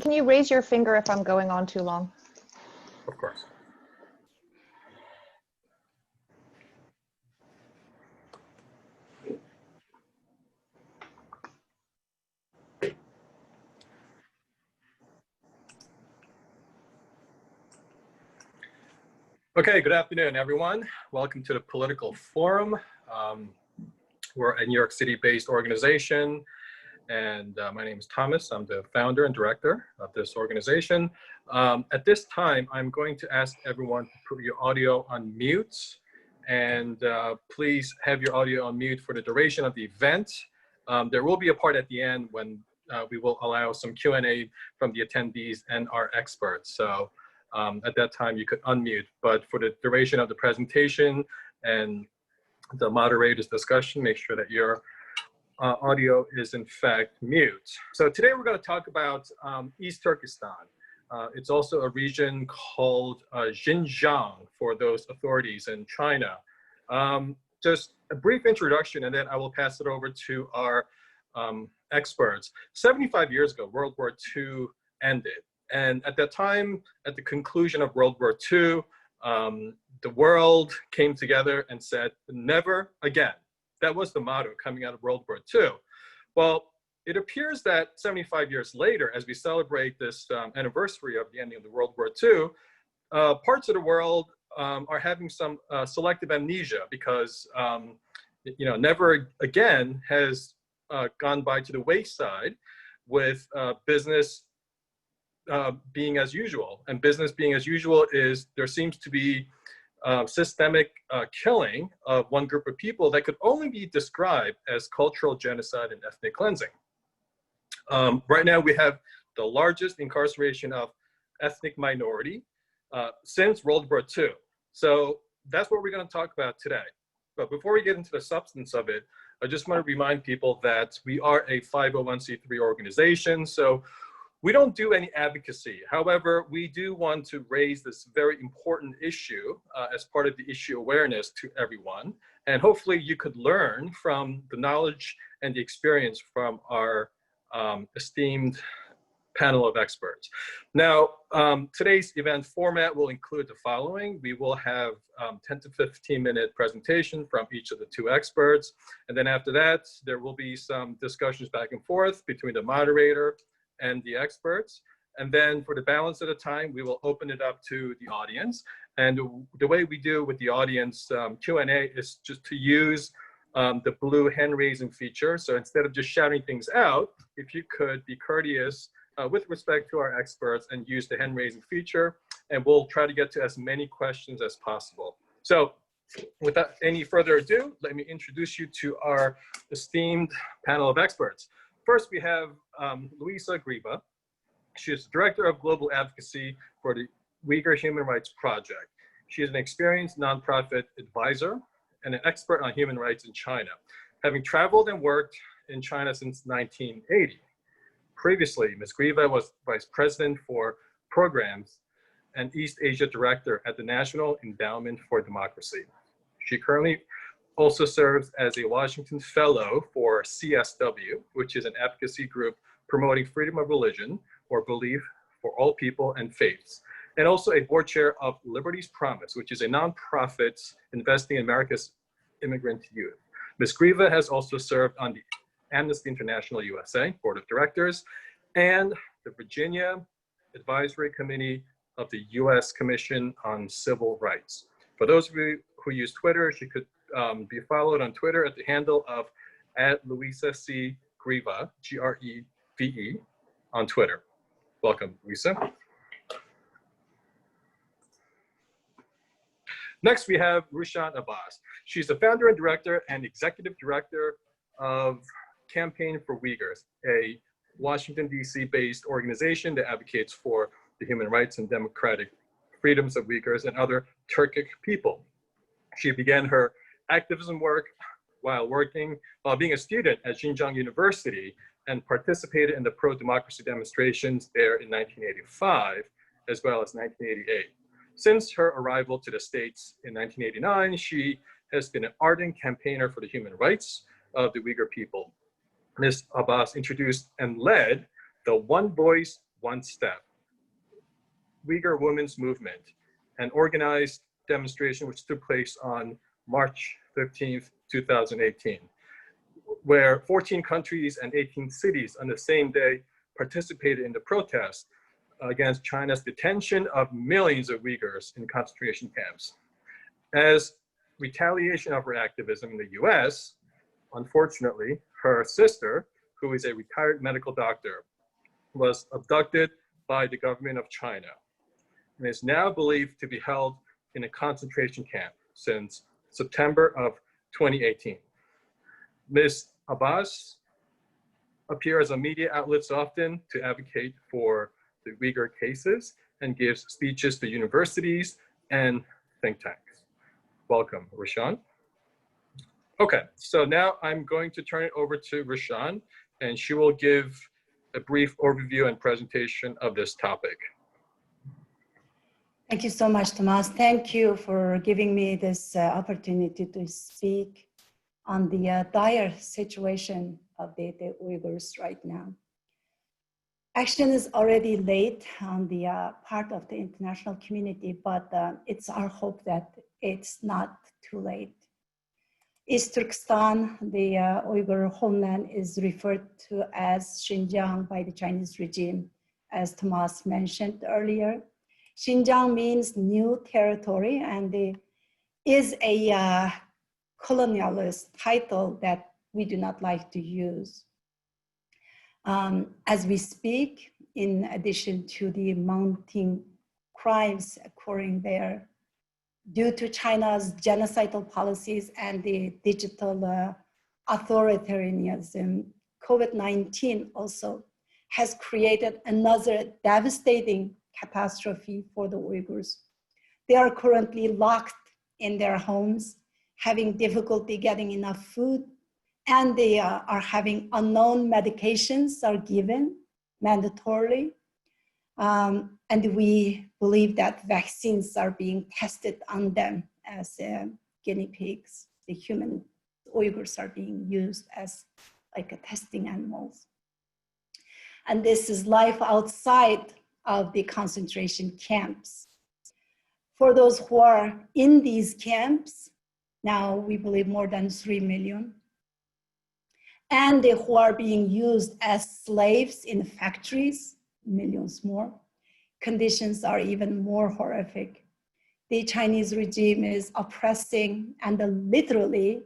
Can you raise your finger if I'm going on too long? Of course. Okay, good afternoon, everyone. Welcome to the Political Forum. We're a New York City-based organization, and my name is Thomas. I'm the founder and director of this organization. At this time, I'm going to ask everyone to put your audio on mute, and please have your audio on mute for the duration of the event. There will be a part at the end when we will allow some Q&A from the attendees and our experts. So at that time, you could unmute, but for the duration of the presentation and the moderator's discussion, make sure that your audio is in fact mute. So today we're going to talk about East Turkestan. It's also a region called Xinjiang for those authorities in China. Just a brief introduction, and then I will pass it over to our experts. 75 years ago, World War II ended. And at that time, at the conclusion of World War II, the world came together and said, never again. That was the motto coming out of World War II. Well, it appears that 75 years later, as we celebrate this anniversary of the ending of the World War II, parts of the world are having some selective amnesia because, never again has gone by to the wayside with business being as usual. And business being as usual is there seems to be systemic killing of one group of people that could only be described as cultural genocide and ethnic cleansing. Right now we have the largest incarceration of ethnic minority since World War II. So that's what we're going to talk about today. But before we get into the substance of it, I just want to remind people that we are a 501c3 organization. So we don't do any advocacy. However, we do want to raise this very important issue as part of the issue awareness to everyone. And hopefully you could learn from the knowledge and the experience from our esteemed panel of experts. Now, today's event format will include the following. We will have 10 to 15-minute presentation from each of the two experts. And then after that, there will be some discussions back and forth between the moderator and the experts. And then for the balance of the time, we will open it up to the audience. And the way we do with the audience Q&A is just to use the blue hand raising feature. So instead of just shouting things out, if you could be courteous with respect to our experts and use the hand raising feature, and we'll try to get to as many questions as possible. So without any further ado, let me introduce you to our esteemed panel of experts. First, we have Luisa Griva. She is the Director of Global Advocacy for the Uyghur Human Rights Project. She is an experienced nonprofit advisor and an expert on human rights in China, having traveled and worked in China since 1980. Previously, Ms. Griva was Vice President for Programs and East Asia Director at the National Endowment for Democracy. She currently also serves as a Washington Fellow for CSW, which is an advocacy group promoting freedom of religion or belief for all people and faiths, and also a board chair of Liberty's Promise, which is a nonprofit investing in America's immigrant youth. Ms. Griva has also served on the Amnesty International USA Board of Directors and the Virginia Advisory Committee of the U.S. Commission on Civil Rights. For those of you who use Twitter, she could be followed on Twitter at the handle of @LuisaC.Griva, G-R-E-V-E, on Twitter. Welcome, Luisa. Next, we have Rushan Abbas. She's the founder and director and executive director of Campaign for Uyghurs, a Washington, D.C. based organization that advocates for the human rights and democratic freedoms of Uyghurs and other Turkic people. She began her activism work while being a student at Xinjiang University and participated in the pro-democracy demonstrations there in 1985, as well as 1988. Since her arrival to the States in 1989, she has been an ardent campaigner for the human rights of the Uyghur people. Ms. Abbas introduced and led the One Voice, One Step, Uyghur Women's Movement, an organized demonstration which took place on March 15th, 2018, where 14 countries and 18 cities on the same day participated in the protest against China's detention of millions of Uyghurs in concentration camps. As retaliation of her activism in the US, unfortunately, her sister, who is a retired medical doctor, was abducted by the government of China and is now believed to be held in a concentration camp since September of 2018. Ms. Abbas appears on media outlets often to advocate for the Uyghur cases and gives speeches to universities and think tanks. Welcome, Rashan. Okay, so now I'm going to turn it over to Rashan, and she will give a brief overview and presentation of this topic. Thank you so much, Tomas. Thank you for giving me this opportunity to speak on the dire situation of the Uyghurs right now. Action is already late on the part of the international community, but it's our hope that it's not too late. East Turkestan, the Uyghur homeland, is referred to as Xinjiang by the Chinese regime, as Tomas mentioned earlier. Xinjiang means new territory, and it is a colonialist title that we do not like to use. As we speak, in addition to the mounting crimes occurring there, due to China's genocidal policies and the digital authoritarianism, COVID-19 also has created another devastating catastrophe for the Uyghurs. They are currently locked in their homes, having difficulty getting enough food, and they are having unknown medications are given mandatorily. And we believe that vaccines are being tested on them as guinea pigs. The human Uyghurs are being used as like a testing animals. And this is life outside of the concentration camps. For those who are in these camps, now we believe more than 3 million, and who are being used as slaves in factories, millions more. Conditions are even more horrific. The Chinese regime is oppressing, and literally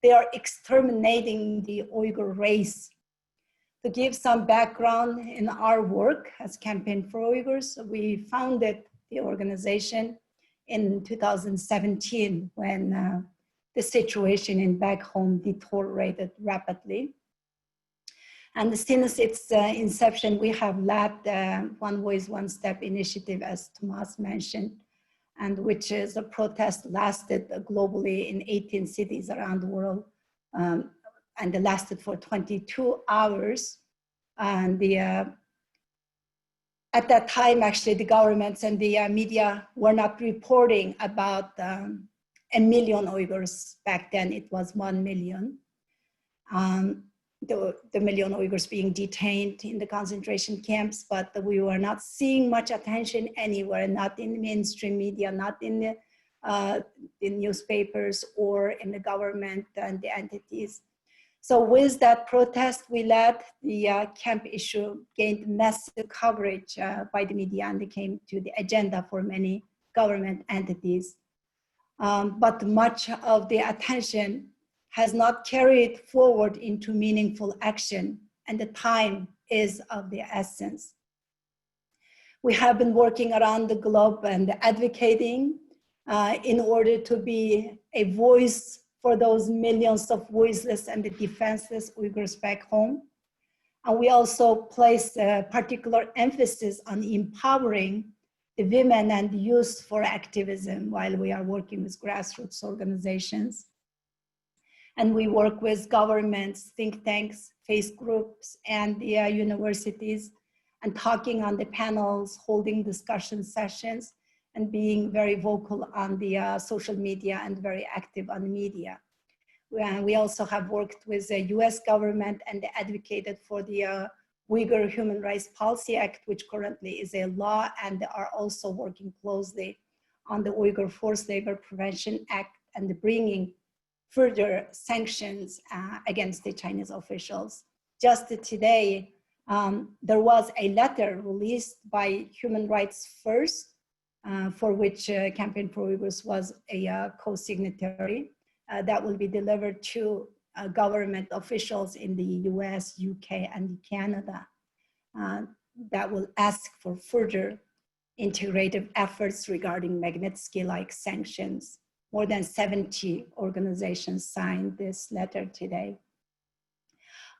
they are exterminating the Uyghur race. To give some background in our work as Campaign for Uyghurs, we founded the organization in 2017 when the situation in back home deteriorated rapidly. And since its inception, we have led the One Voice, One Step initiative, as Tomas mentioned, and which is a protest lasted globally in 18 cities around the world, and it lasted for 22 hours. And at that time, actually, the governments and the media were not reporting about 1 million Uyghurs. Back then, it was 1 million. The million Uyghurs being detained in the concentration camps, but we were not seeing much attention anywhere, not in the mainstream media, not in the newspapers or in the government and the entities. So with that protest, we led the camp issue, gained massive coverage by the media, and it came to the agenda for many government entities. But much of the attention has not carried forward into meaningful action, and the time is of the essence. We have been working around the globe and advocating in order to be a voice for those millions of voiceless and the defenseless Uyghurs back home. And we also place a particular emphasis on empowering the women and youth for activism while we are working with grassroots organizations. And we work with governments, think tanks, faith groups, and the universities, and talking on the panels, holding discussion sessions, and being very vocal on the social media and very active on the media. We also have worked with the US government and advocated for the Uyghur Human Rights Policy Act, which currently is a law, and they are also working closely on the Uyghur Forced Labor Prevention Act and bringing further sanctions against the Chinese officials. Just today, there was a letter released by Human Rights First, for which Campaign for Uyghurs was a co-signatory, that will be delivered to government officials in the US, UK, and Canada, that will ask for further integrative efforts regarding Magnitsky-like sanctions. More than 70 organizations signed this letter today.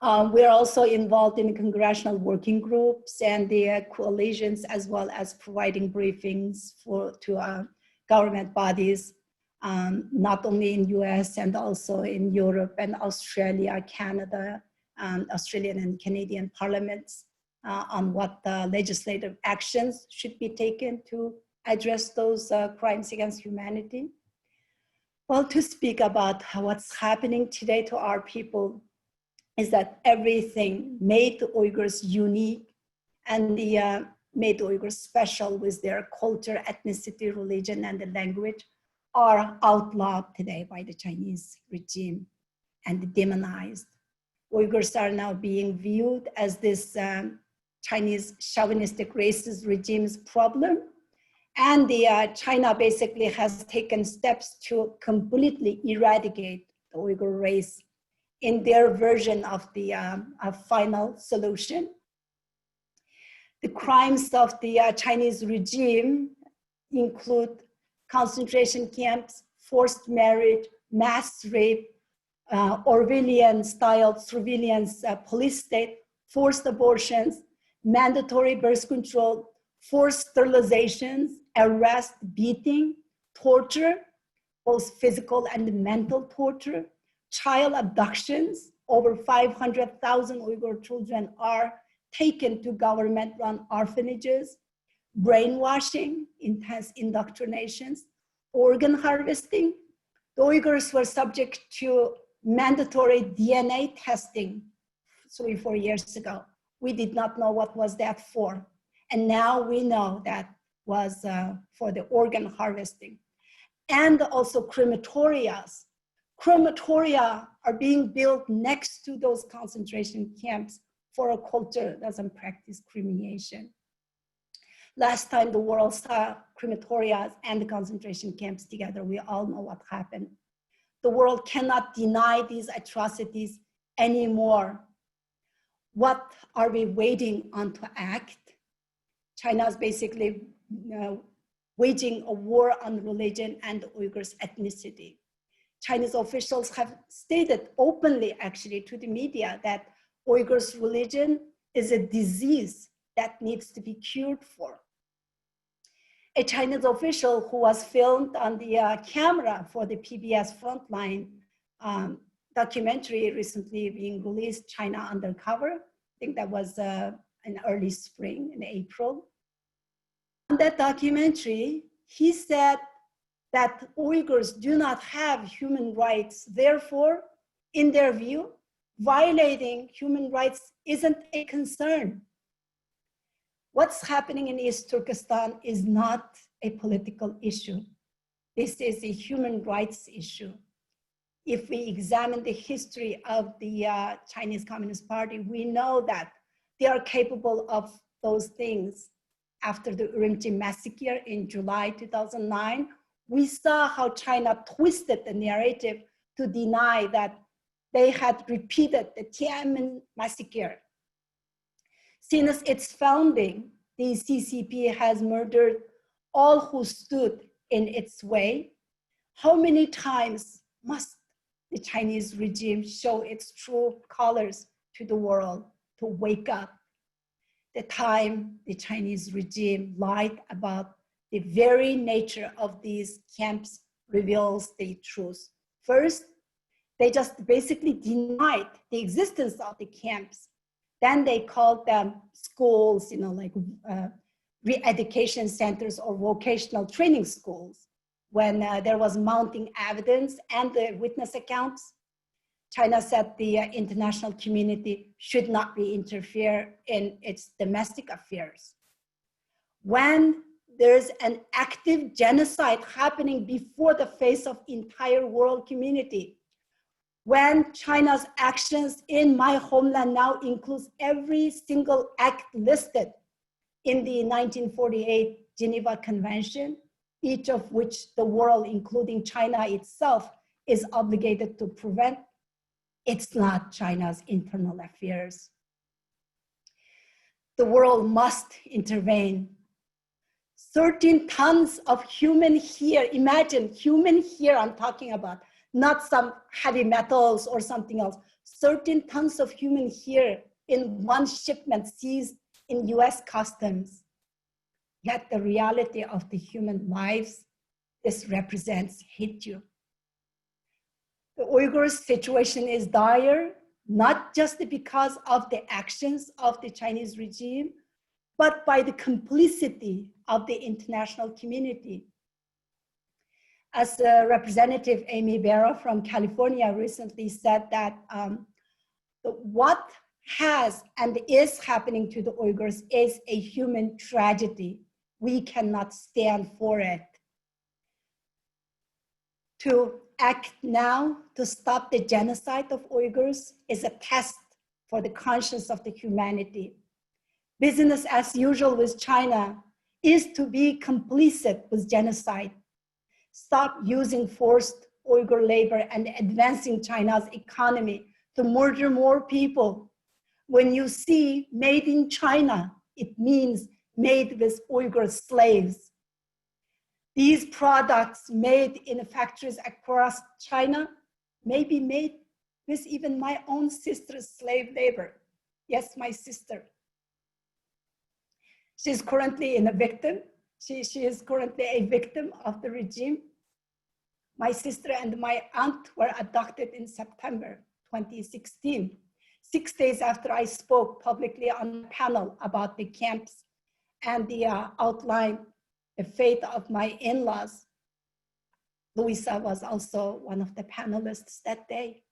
We're also involved in congressional working groups and the coalitions, as well as providing briefings to government bodies, not only in US and also in Europe and Australia, Canada, Australian and Canadian parliaments, on what legislative actions should be taken to address those crimes against humanity. Well, to speak about what's happening today to our people is that everything made the Uyghurs unique and made the Uyghurs special with their culture, ethnicity, religion, and the language are outlawed today by the Chinese regime and demonized. Uyghurs are now being viewed as this Chinese chauvinistic racist regime's problem. And China basically has taken steps to completely eradicate the Uyghur race in their version of the final solution. The crimes of the Chinese regime include concentration camps, forced marriage, mass rape, Orwellian-style surveillance police state, forced abortions, mandatory birth control, forced sterilizations, arrest, beating, torture, both physical and mental torture, child abductions. Over 500,000 Uyghur children are taken to government-run orphanages, brainwashing, intense indoctrinations, organ harvesting. The Uyghurs were subject to mandatory DNA testing 3-4 years ago. We did not know what was that for. And now we know that was for the organ harvesting. And also crematorias. Crematoria are being built next to those concentration camps for a culture that doesn't practice cremation. Last time the world saw crematorias and the concentration camps together, we all know what happened. The world cannot deny these atrocities anymore. What are we waiting on to act? China is basically waging a war on religion and Uyghurs' ethnicity. Chinese officials have stated openly, actually, to the media that Uyghurs' religion is a disease that needs to be cured for. A Chinese official who was filmed on the camera for the PBS Frontline documentary recently being released, China Undercover. I think that was in early spring, in April. On that documentary, he said that Uyghurs do not have human rights. Therefore, in their view, violating human rights isn't a concern. What's happening in East Turkestan is not a political issue. This is a human rights issue. If we examine the history of the Chinese Communist Party, we know that they are capable of those things. After the Urumqi massacre in July 2009, we saw how China twisted the narrative to deny that they had repeated the Tiananmen massacre. Since its founding, the CCP has murdered all who stood in its way. How many times must the Chinese regime show its true colors to the world to wake up? The time the Chinese regime lied about the very nature of these camps reveals the truth. First, they just basically denied the existence of the camps. Then they called them schools, like re-education centers or vocational training schools when there was mounting evidence and the witness accounts. China said the international community should not be interfere in its domestic affairs. When there's an active genocide happening before the face of entire world community, when China's actions in my homeland now includes every single act listed in the 1948 Geneva Convention, each of which the world, including China itself, is obligated to prevent, it's not China's internal affairs. The world must intervene. 13 tons of human hair, imagine human hair I'm talking about, not some heavy metals or something else. 13 tons of human hair in one shipment seized in US customs. Yet the reality of the human lives, this represents hit you. The Uyghurs' situation is dire, not just because of the actions of the Chinese regime, but by the complicity of the international community. As Representative Amy Barra from California recently said that what has and is happening to the Uyghurs is a human tragedy. We cannot stand for it. To act now to stop the genocide of Uyghurs is a test for the conscience of the humanity. Business as usual with China is to be complicit with genocide. Stop using forced Uyghur labor and advancing China's economy to murder more people. When you see made in China, it means made with Uyghur slaves. These products made in factories across China may be made with even my own sister's slave labor. Yes, my sister. She's currently a victim. She is currently a victim of the regime. My sister and my aunt were abducted in September 2016, 6 days after I spoke publicly on a panel about the camps and the outline, the fate of my in-laws. Louisa was also one of the panelists that day.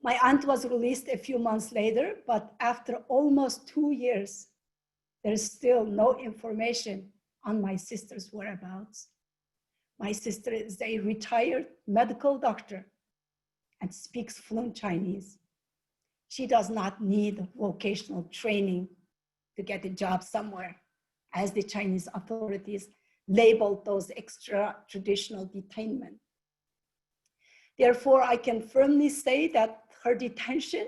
My aunt was released a few months later, but after almost 2 years, there's still no information on my sister's whereabouts. My sister is a retired medical doctor and speaks fluent Chinese. She does not need vocational training to get a job somewhere, as the Chinese authorities labeled those extra-traditional detainment. Therefore, I can firmly say that her detention,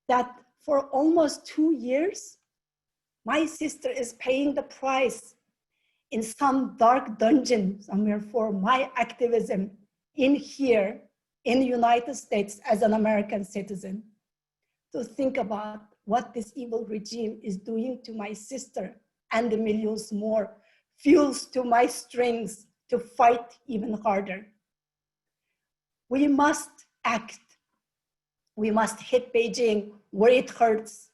that for almost 2 years, my sister is paying the price in some dark dungeon somewhere for my activism in here in the United States as an American citizen. To think about what this evil regime is doing to my sister and the millions more fuels to my strings to fight even harder. We must act. We must hit Beijing where it hurts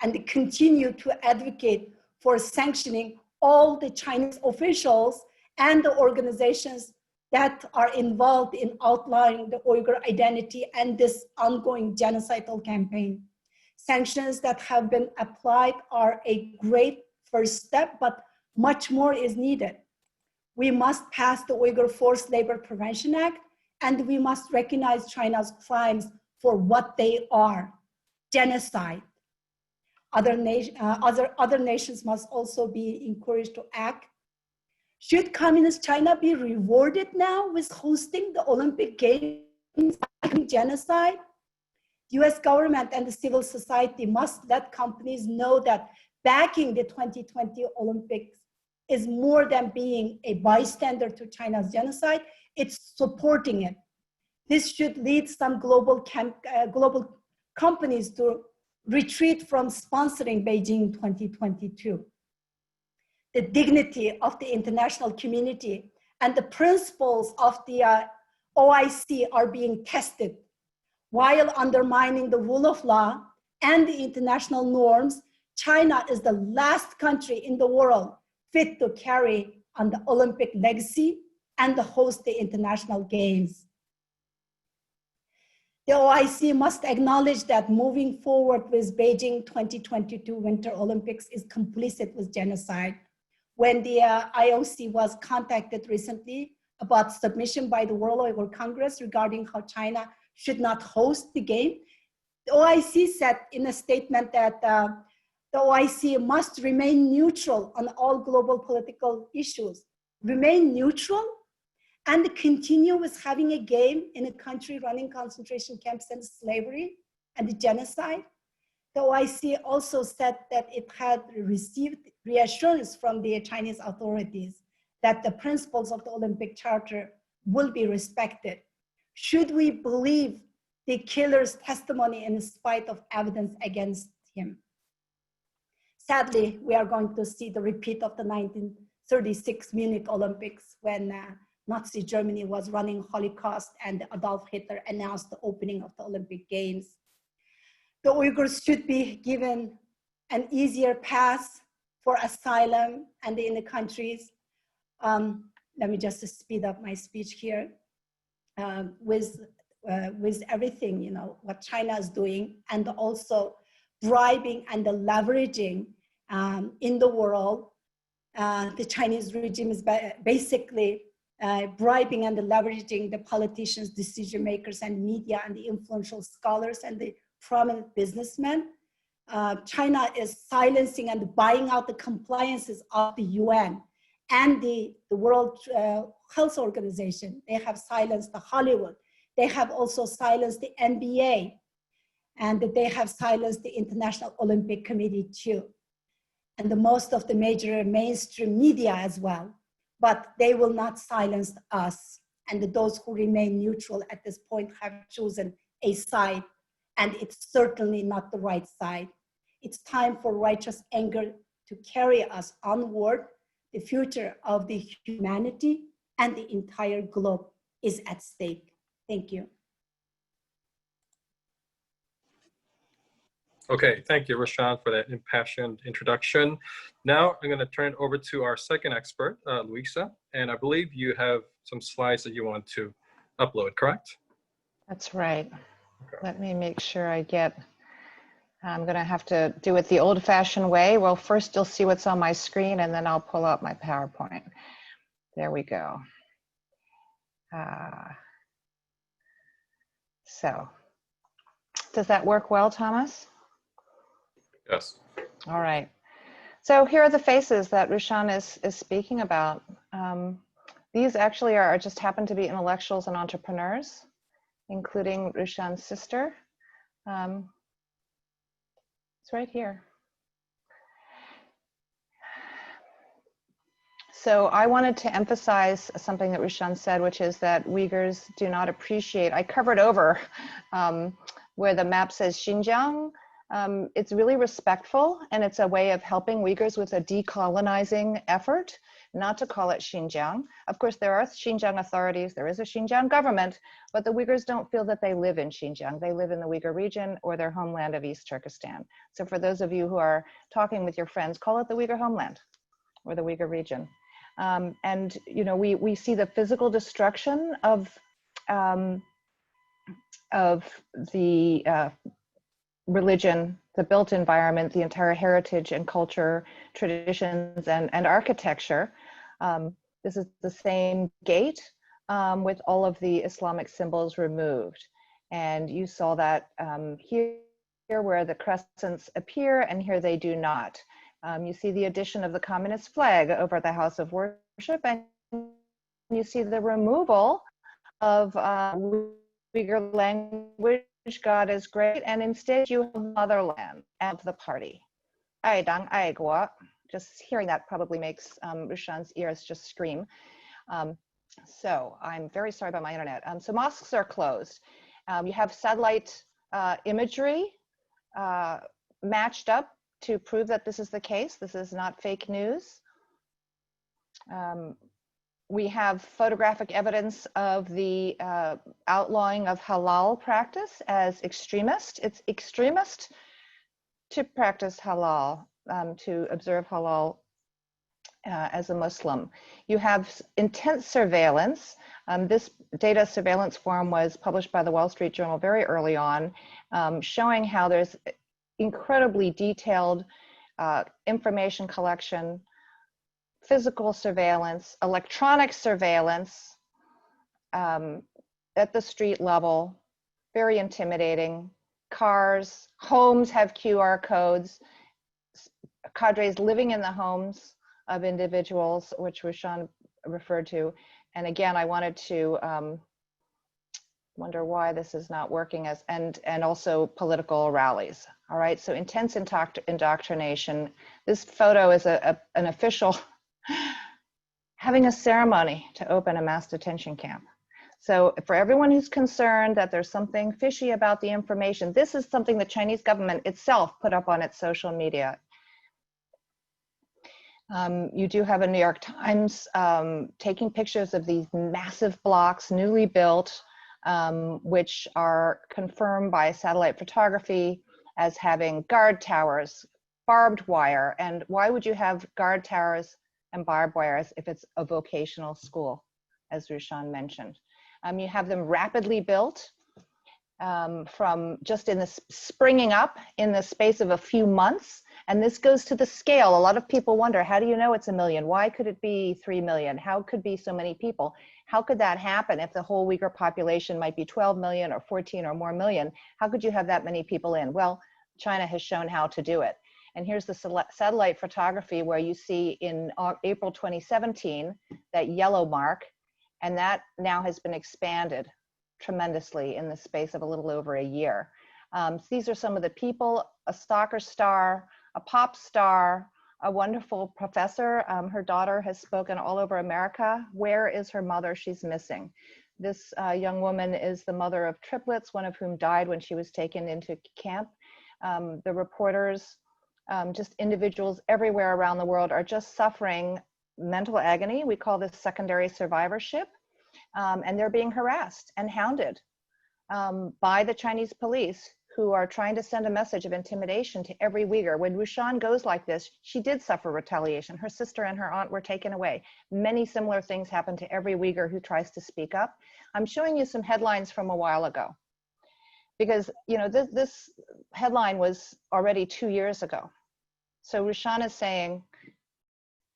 and continue to advocate for sanctioning all the Chinese officials and the organizations that are involved in outlining the Uyghur identity and this ongoing genocidal campaign. Sanctions that have been applied are a great first step, but much more is needed. We must pass the Uyghur Forced Labor Prevention Act, and we must recognize China's crimes for what they are, genocide. Other nations must also be encouraged to act. Should communist China be rewarded now with hosting the Olympic Games genocide? The US government and the civil society must let companies know that backing the 2020 Olympics is more than being a bystander to China's genocide, it's supporting it. This should lead some global companies to retreat from sponsoring Beijing 2022. The dignity of the international community and the principles of the OIC are being tested while undermining the rule of law and the international norms. China is the last country in the world fit to carry on the Olympic legacy and to host the international games. The OIC must acknowledge that moving forward with Beijing 2022 Winter Olympics is complicit with genocide. When the IOC was contacted recently about submission by the World Uyghur Congress regarding how China should not host the game, the OIC said in a statement that the OIC must remain neutral on all global political issues. Remain neutral and continue with having a game in a country running concentration camps and slavery and the genocide. The OIC also said that it had received reassurance from the Chinese authorities that the principles of the Olympic Charter will be respected. Should we believe the killer's testimony in spite of evidence against him? Sadly, we are going to see the repeat of the 1936 Munich Olympics when Nazi Germany was running Holocaust and Adolf Hitler announced the opening of the Olympic Games. The Uyghurs should be given an easier path for asylum and in the countries. Let me just speed up my speech here. With everything, you know, what China is doing and also bribing and the leveraging in the world, the Chinese regime is basically bribing and leveraging the politicians, decision makers, and media, and the influential scholars and the prominent businessmen. China is silencing and buying out the compliances of the UN and the World Health Organization. They have silenced the Hollywood. They have also silenced the NBA, and they have silenced the International Olympic Committee too, and the most of the major mainstream media as well. But they will not silence us. And those who remain neutral at this point have chosen a side, and it's certainly not the right side. It's time for righteous anger to carry us onward. The future of the humanity and the entire globe is at stake. Thank you. Okay, thank you, Rashan, for that impassioned introduction. Now I'm going to turn it over to our second expert, Luisa, and I believe you have some slides that you want to upload, correct? That's right. Okay. Let me make sure I get, I'm going to have to do it the old-fashioned way. Well, first you'll see what's on my screen, and then I'll pull up my PowerPoint. There we go. So, does that work well, Thomas? Yes. All right. So here are the faces that Rushan is speaking about. These actually are just happen to be intellectuals and entrepreneurs, including Rushan's sister. It's right here. So I wanted to emphasize something that Rushan said, which is that Uyghurs do not appreciate, I covered over where the map says Xinjiang. It's really respectful, and it's a way of helping Uyghurs with a decolonizing effort, not to call it Xinjiang. Of course, there are Xinjiang authorities, there is a Xinjiang government, but the Uyghurs don't feel that they live in Xinjiang. They live in the Uyghur region or their homeland of East Turkestan. So for those of you who are talking with your friends, call it the Uyghur homeland or the Uyghur region. And you know, we see the physical destruction of the religion, the built environment, the entire heritage and culture, traditions, and architecture. This is the same gate with all of the Islamic symbols removed. And you saw that here where the crescents appear, and here they do not. You see the addition of the communist flag over the house of worship, and you see the removal of Uyghur language, God is great, and instead you have motherland of the party. Aidang Aiguo. Just hearing that probably makes Rushan's ears just scream. So I'm very sorry about my internet. So mosques are closed. You have satellite imagery matched up to prove that this is the case. This is not fake news. We have photographic evidence of the outlawing of halal practice as extremist. It's extremist to practice halal, to observe halal as a Muslim. You have intense surveillance. This data surveillance form was published by the Wall Street Journal very early on, showing how there's incredibly detailed information collection, physical surveillance, electronic surveillance at the street level, very intimidating. Cars, homes have QR codes, cadres living in the homes of individuals, which Rushan referred to. And again, I wanted to wonder why this is not working as, and also political rallies. All right, so intense indoctrination. This photo is an official having a ceremony to open a mass detention camp. So for everyone who's concerned that there's something fishy about the information, this is something the Chinese government itself put up on its social media. You do have a New York Times taking pictures of these massive blocks, newly built, which are confirmed by satellite photography as having guard towers, barbed wire. And why would you have guard towers and barbed wires if it's a vocational school, as Rushan mentioned? You have them rapidly built from just in the springing up in the space of a few months. And this goes to the scale. A lot of people wonder, how do you know it's 1 million? Why could it be 3 million? How could be so many people? How could that happen if the whole Uyghur population might be 12 million or 14 or more million? How could you have that many people in? Well, China has shown how to do it. And here's the satellite photography where you see in April 2017, that yellow mark, and that now has been expanded tremendously in the space of a little over a year. These are some of the people: a soccer star, a pop star, a wonderful professor. Her daughter has spoken all over America. Where is her mother? She's missing. This young woman is the mother of triplets, one of whom died when she was taken into camp. The reporters, just individuals everywhere around the world, are just suffering mental agony. We call this secondary survivorship. And they're being harassed and hounded by the Chinese police, who are trying to send a message of intimidation to every Uyghur. When Rushan goes like this, she did suffer retaliation. Her sister and her aunt were taken away. Many similar things happen to every Uyghur who tries to speak up. I'm showing you some headlines from a while ago, because this headline was already 2 years ago. So Rushan is saying,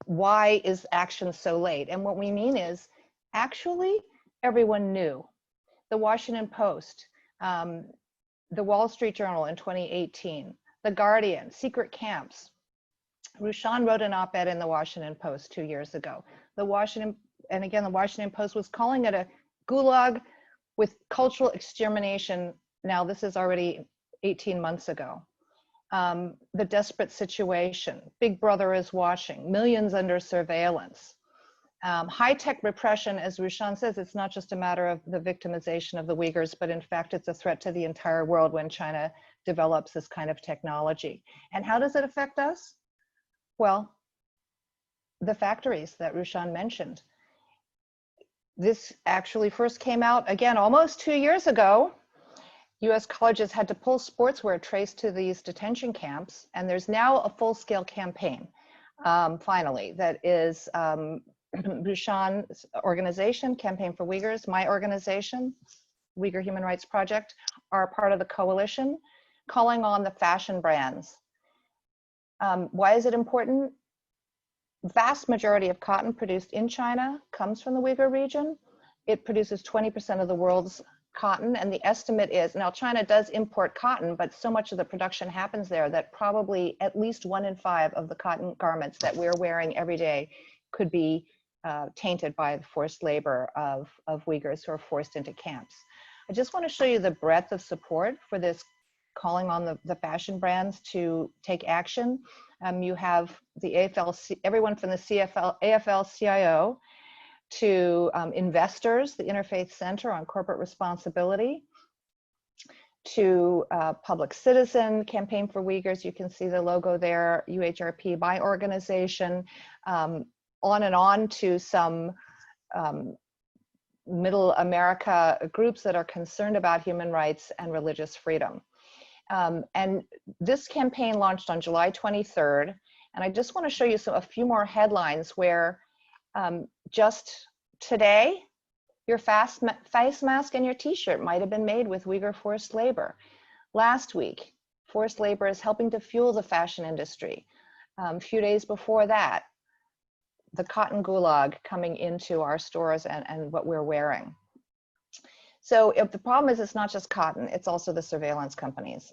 why is action so late? And what we mean is, actually, everyone knew. The Washington Post, the Wall Street Journal in 2018, The Guardian, secret camps. Rushan wrote an op-ed in the Washington Post 2 years ago. The Washington Post was calling it a gulag with cultural extermination. Now, this is already 18 months ago. The desperate situation, Big Brother is watching, millions under surveillance. High-tech repression, as Rushan says, it's not just a matter of the victimization of the Uyghurs, but in fact, it's a threat to the entire world when China develops this kind of technology. And how does it affect us? Well, the factories that Rushan mentioned. This actually first came out, again, almost 2 years ago. US colleges had to pull sportswear traced to these detention camps, and there's now a full-scale campaign, finally, that is Rushan's organization, Campaign for Uyghurs, my organization, Uyghur Human Rights Project, are part of the coalition, calling on the fashion brands. Why is it important? Vast majority of cotton produced in China comes from the Uyghur region. It produces 20% of the world's cotton, and the estimate is, now China does import cotton, but so much of the production happens there that probably at least 1 in 5 of the cotton garments that we're wearing every day could be tainted by the forced labor of Uyghurs who are forced into camps. I just want to show you the breadth of support for this, calling on the fashion brands to take action. You have the AFL, everyone from the AFL-CIO to investors, the Interfaith Center on Corporate Responsibility, to Public Citizen, Campaign for Uyghurs, you can see the logo there, UHRP, my organization, on and on to some middle America groups that are concerned about human rights and religious freedom. And this campaign launched on July 23rd, And I just want to show you a few more headlines where just today, your face mask and your t-shirt might have been made with Uyghur forced labor. Last week, forced labor is helping to fuel the fashion industry. A few days before that, the cotton gulag coming into our stores and what we're wearing. So if the problem is it's not just cotton, it's also the surveillance companies.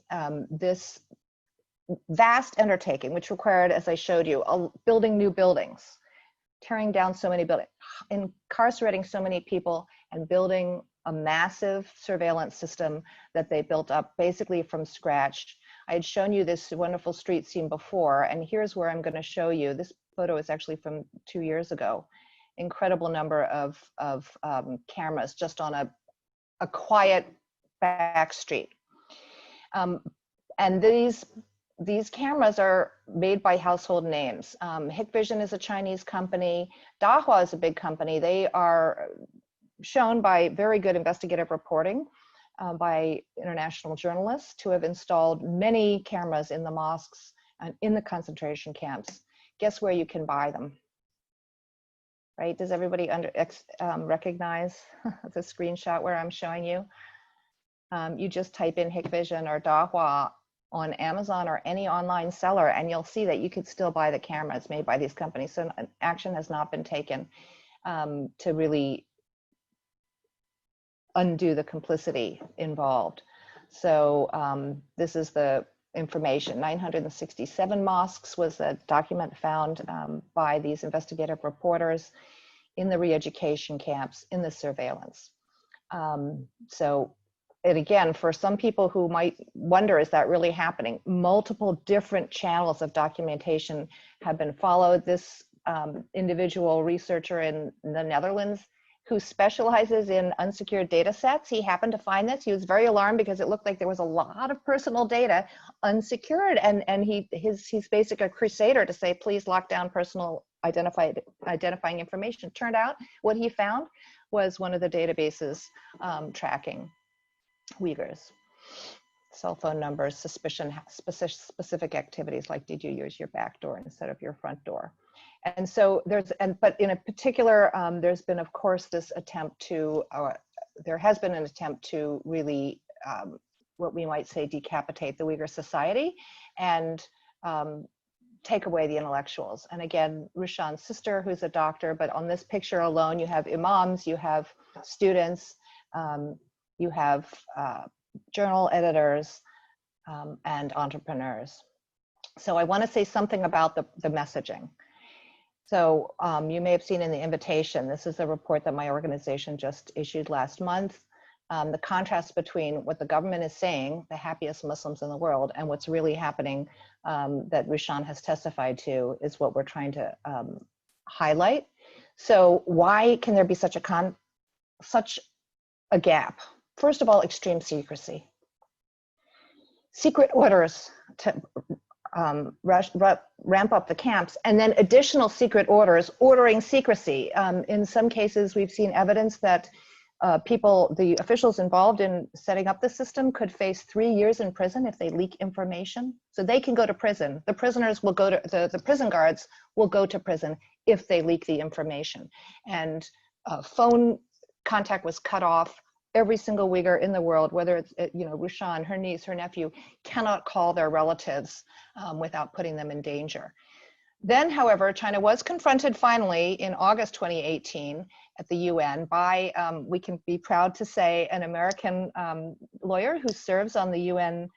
This vast undertaking, which required, as I showed you, building new buildings, tearing down so many buildings, incarcerating so many people, and building a massive surveillance system that they built up basically from scratch. I had shown you this wonderful street scene before, and here's where I'm going to show you. This photo is actually from 2 years ago. Incredible number of cameras just on a quiet back street. And these cameras are made by household names. Hikvision is a Chinese company. Dahua is a big company. They are shown by very good investigative reporting by international journalists to have installed many cameras in the mosques and in the concentration camps. Guess where you can buy them? Right? Does everybody recognize the screenshot where I'm showing you? You just type in Hikvision or Dahua on Amazon or any online seller, and you'll see that you could still buy the cameras made by these companies. So action has not been taken to really undo the complicity involved. So this is the information. 967 mosques was a document found by these investigative reporters in the re-education camps, in the surveillance. And again, for some people who might wonder, is that really happening? Multiple different channels of documentation have been followed. This individual researcher in the Netherlands who specializes in unsecured data sets, he happened to find this. He was very alarmed because it looked like there was a lot of personal data unsecured, and he's basically a crusader to say, please lock down personal identifying information. Turned out what he found was one of the databases tracking Uyghurs. Cell phone numbers, specific activities like, did you use your back door instead of your front door? And so but in a particular, there's been, of course, this attempt to, there has been an attempt to really, what we might say, decapitate the Uyghur society and take away the intellectuals. And again, Rushan's sister, who's a doctor, but on this picture alone, you have imams, you have students, you have journal editors, and entrepreneurs. So I want to say something about the messaging. So you may have seen in the invitation, this is a report that my organization just issued last month. The contrast between what the government is saying, the happiest Muslims in the world, and what's really happening that Rushan has testified to is what we're trying to highlight. So why can there be such a gap? First of all, extreme secrecy. Secret orders to ramp up the camps, and then additional secret orders ordering secrecy. In some cases, we've seen evidence that the officials involved in setting up the system could face 3 years in prison if they leak information. So they can go to prison. The prisoners will go to, the prison guards will go to prison if they leak the information. And phone contact was cut off. Every single Uyghur in the world, whether it's, Rushan, her niece, her nephew, cannot call their relatives without putting them in danger. Then, however, China was confronted finally in August 2018 at the UN by, we can be proud to say, an American lawyer who serves on the UN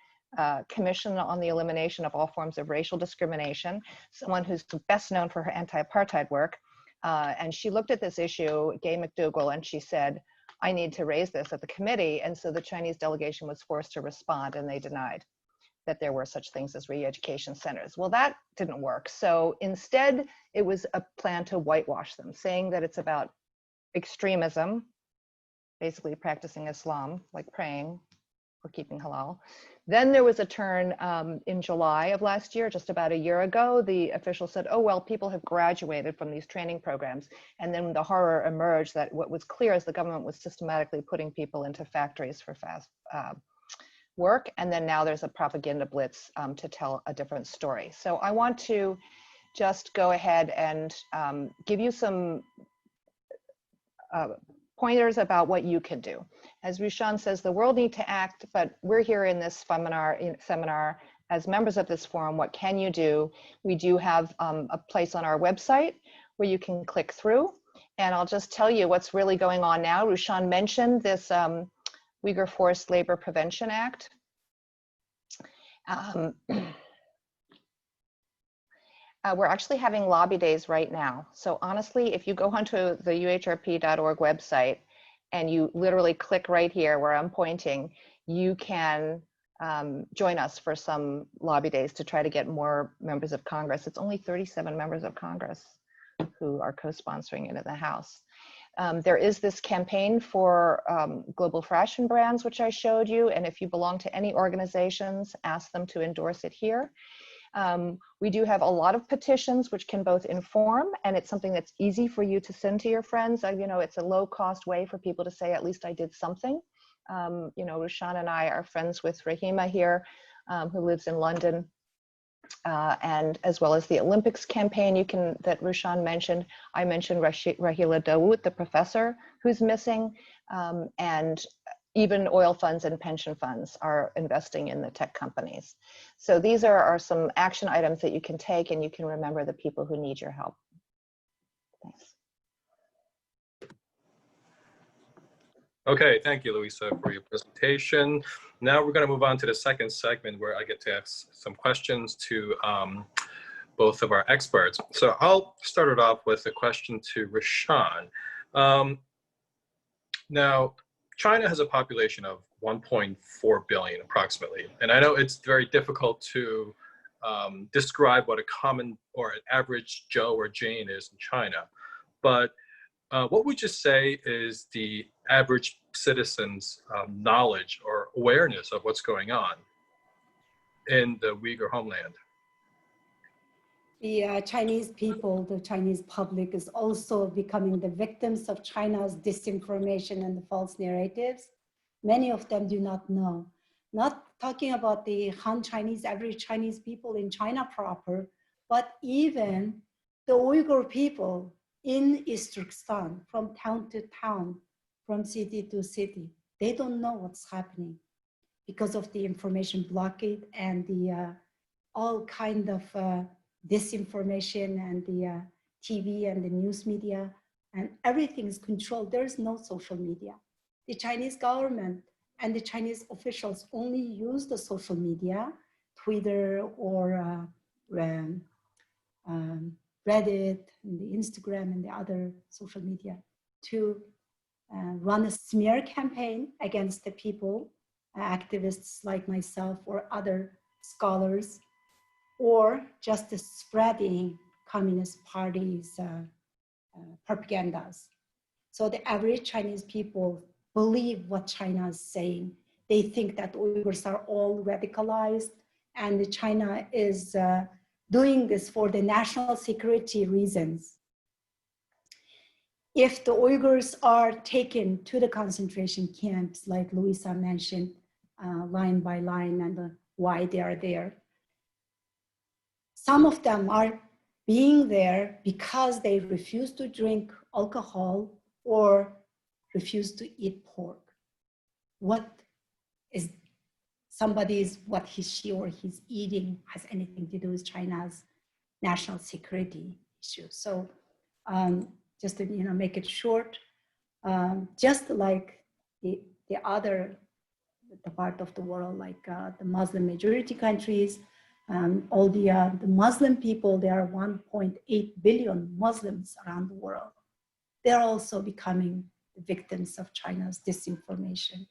Commission on the Elimination of All Forms of Racial Discrimination, someone who's best known for her anti-apartheid work. And she looked at this issue, Gay McDougall, and she said, I need to raise this at the committee. And so the Chinese delegation was forced to respond, and they denied that there were such things as re-education centers. Well, that didn't work. So instead, it was a plan to whitewash them, saying that it's about extremism, basically practicing Islam, like praying or keeping halal. Then there was a turn in July of last year, just about a year ago. The officials said, oh, well, people have graduated from these training programs. And then the horror emerged that what was clear is the government was systematically putting people into factories for fast work. And then now there's a propaganda blitz to tell a different story. So I want to just go ahead and give you some pointers about what you can do. As Rushan says, the world needs to act, but we're here in this seminar as members of this forum. What can you do? We do have a place on our website where you can click through, and I'll just tell you what's really going on now. Rushan mentioned this Uyghur Forced Labor Prevention Act. We're actually having lobby days right now. So honestly, if you go onto the uhrp.org website and you literally click right here where I'm pointing, you can join us for some lobby days to try to get more members of Congress. It's only 37 members of Congress who are co-sponsoring it in the House. There is this campaign for global fashion brands, which I showed you. And if you belong to any organizations, ask them to endorse it here. We do have a lot of petitions which can both inform, and it's something that's easy for you to send to your friends. You know, it's a low cost way for people to say, at least I did something. You know, Rushan and I are friends with Rahima here, who lives in London, and as well as the Olympics campaign that Rushan mentioned. I mentioned Rahila Dawood, the professor who's missing, and even oil funds and pension funds are investing in the tech companies. So these are some action items that you can take, and you can remember the people who need your help. Thanks. Okay, thank you, Louisa, for your presentation. Now we're going to move on to the second segment where I get to ask some questions to both of our experts. So I'll start it off with a question to Rushan. Now, China has a population of 1.4 billion approximately, and I know it's very difficult to describe what a common or an average Joe or Jane is in China, but what would you say is the average citizen's knowledge or awareness of what's going on in the Uyghur homeland? The Chinese people, the Chinese public is also becoming the victims of China's disinformation and the false narratives. Many of them do not know. Not talking about the Han Chinese, average Chinese people in China proper, but even the Uyghur people in East Turkestan, from town to town, from city to city. They don't know what's happening because of the information blockade and the all kind of disinformation and the TV and the news media, and everything is controlled. There is no social media. The Chinese government and the Chinese officials only use the social media, Twitter or Reddit, and the Instagram and the other social media, to run a smear campaign against the people, activists like myself or other scholars, or just spreading Communist Party's propagandas. So the average Chinese people believe what China is saying. They think that Uyghurs are all radicalized, and China is doing this for the national security reasons. If the Uyghurs are taken to the concentration camps, like Louisa mentioned, line by line, and why they are there, some of them are being there because they refuse to drink alcohol or refuse to eat pork. What she or he's eating has anything to do with China's national security issue. So just to make it short, just like the other part of the world, like the Muslim majority countries, all the Muslim people, there are 1.8 billion Muslims around the world. They're also becoming the victims of China's disinformation,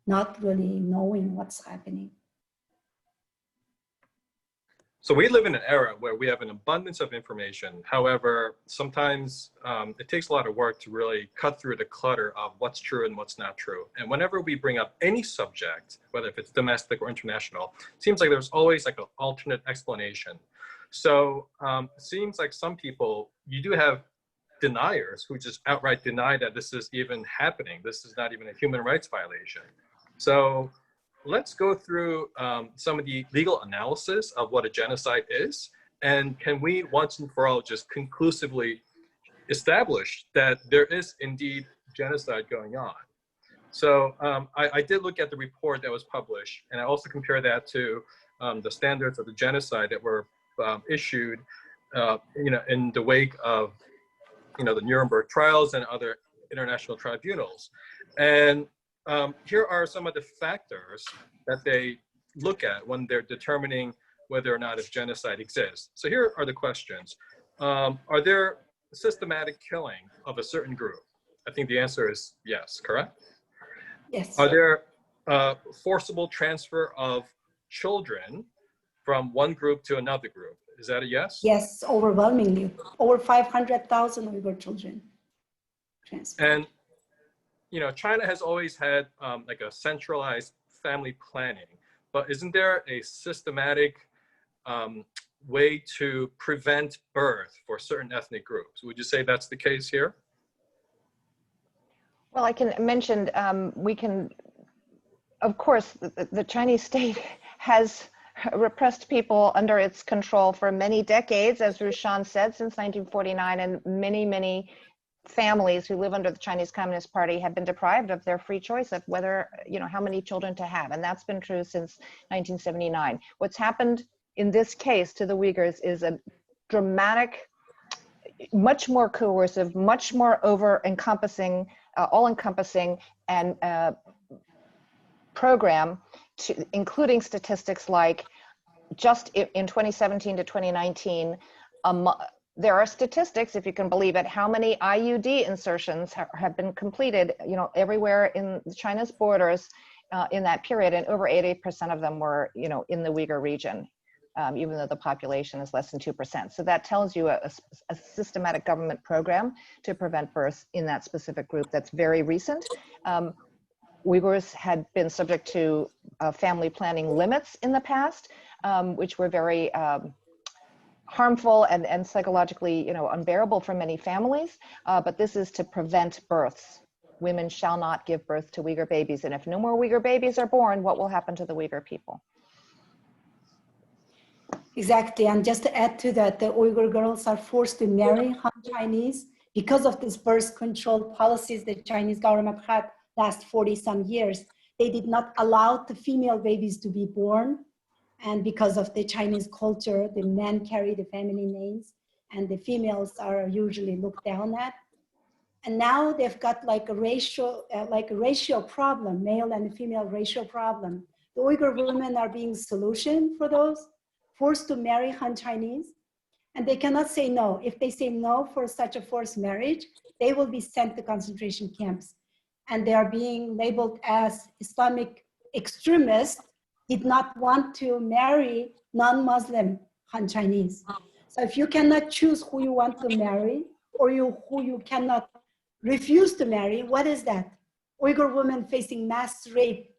not really knowing what's happening. So we live in an era where we have an abundance of information. However, sometimes it takes a lot of work to really cut through the clutter of what's true and what's not true. And whenever we bring up any subject, whether if it's domestic or international, it seems like there's always like an alternate explanation. So it seems like some people, you do have deniers who just outright deny that this is even happening. This is not even a human rights violation. So let's go through some of the legal analysis of what a genocide is And can we once and for all just conclusively establish that there is indeed genocide going on? So I did look at the report that was published, and I also compare that to the standards of the genocide that were issued, in the wake of, the Nuremberg trials and other international tribunals. And here are some of the factors that they look at when they're determining whether or not if genocide exists. So here are the questions. Are there systematic killing of a certain group? I think the answer is yes, correct? Yes. Are there forcible transfer of children from one group to another group? Is that a yes? Yes, overwhelmingly. Over 500,000 Uyghur children transferred. And China has always had like a centralized family planning, but isn't there a systematic way to prevent birth for certain ethnic groups? Would you say that's the case here? Well, I can mention, of course, the Chinese state has repressed people under its control for many decades, as Rushan said, since 1949, and many, many families who live under the Chinese Communist Party have been deprived of their free choice of whether, how many children to have. And that's been true since 1979. What's happened in this case to the Uyghurs is a dramatic, much more coercive, much more over-encompassing, all-encompassing and program, including statistics like just in 2017 to 2019, there are statistics, if you can believe it, how many IUD insertions have been completed, everywhere in China's borders in that period, and over 80% of them were, in the Uyghur region, even though the population is less than 2%. So that tells you a systematic government program to prevent births in that specific group that's very recent. Uyghurs had been subject to family planning limits in the past, which were very harmful and psychologically, unbearable for many families. But this is to prevent births. Women shall not give birth to Uyghur babies. And if no more Uyghur babies are born, what will happen to the Uyghur people? Exactly, and just to add to that, the Uyghur girls are forced to marry Han Chinese because of this birth control policies the Chinese government had last 40-some years. They did not allow the female babies to be born, and because of the Chinese culture, the men carry the family names, and the females are usually looked down at. And now they've got like a racial problem, male and female racial problem. The Uyghur women are being solution for those, forced to marry Han Chinese, and they cannot say no. If they say no for such a forced marriage, they will be sent to concentration camps. And they are being labeled as Islamic extremists, did not want to marry non-Muslim Han Chinese. So if you cannot choose who you want to marry, or who you cannot refuse to marry, what is that? Uyghur women facing mass rape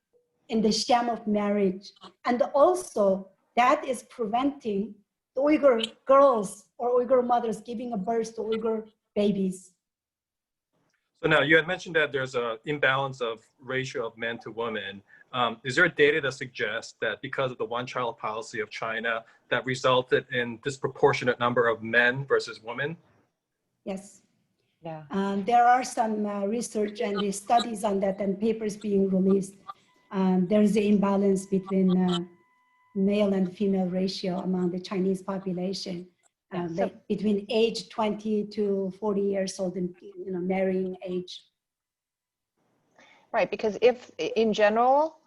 in the sham of marriage. And also, that is preventing the Uyghur girls or Uyghur mothers giving a birth to Uyghur babies. So now you had mentioned that there's an imbalance of ratio of men to women. Is there data that suggests that because of the one-child policy of China that resulted in disproportionate number of men versus women? Yes. Yeah. There are some research and the studies on that and papers being released. There is an imbalance between male and female ratio among the Chinese population, between age 20 to 40 years old and marrying age. Right, because if in general,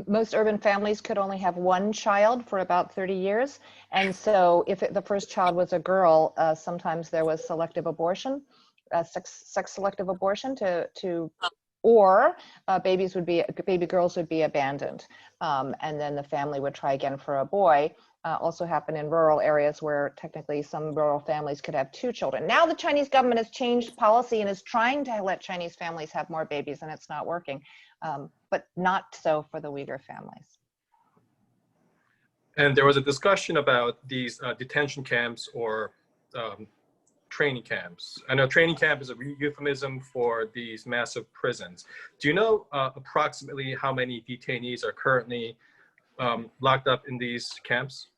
most urban families could only have one child for about 30 years. And so if the first child was a girl, sometimes there was selective abortion, sex selective abortion or baby girls would be abandoned. And then the family would try again for a boy. Also happen in rural areas where technically some rural families could have two children. Now the Chinese government has changed policy and is trying to let Chinese families have more babies, and it's not working, but not so for the Uyghur families. And there was a discussion about these detention camps or training camps. I know training camp is a euphemism for these massive prisons. Do you know approximately how many detainees are currently locked up in these camps?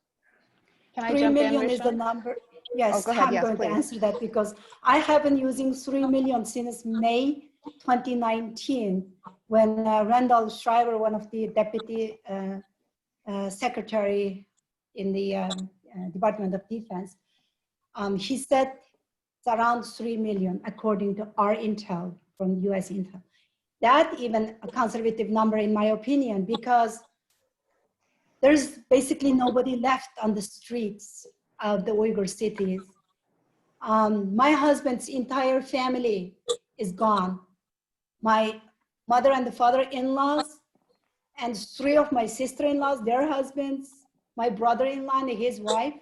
Can I 3 jump in, million is the Rishan? number. Oh, Yes, go ahead. I'm Yes, going to please. answer that because I have been using 3 million since May 2019, when Randall Schreiber, one of the deputy secretary in the Department of Defense, he said it's around 3 million according to our intel from US intel. That even a conservative number in my opinion, because there's basically nobody left on the streets of the Uyghur cities. My husband's entire family is gone. My mother and the father-in-laws, and 3 of my sister-in-laws, their husbands, my brother-in-law and his wife,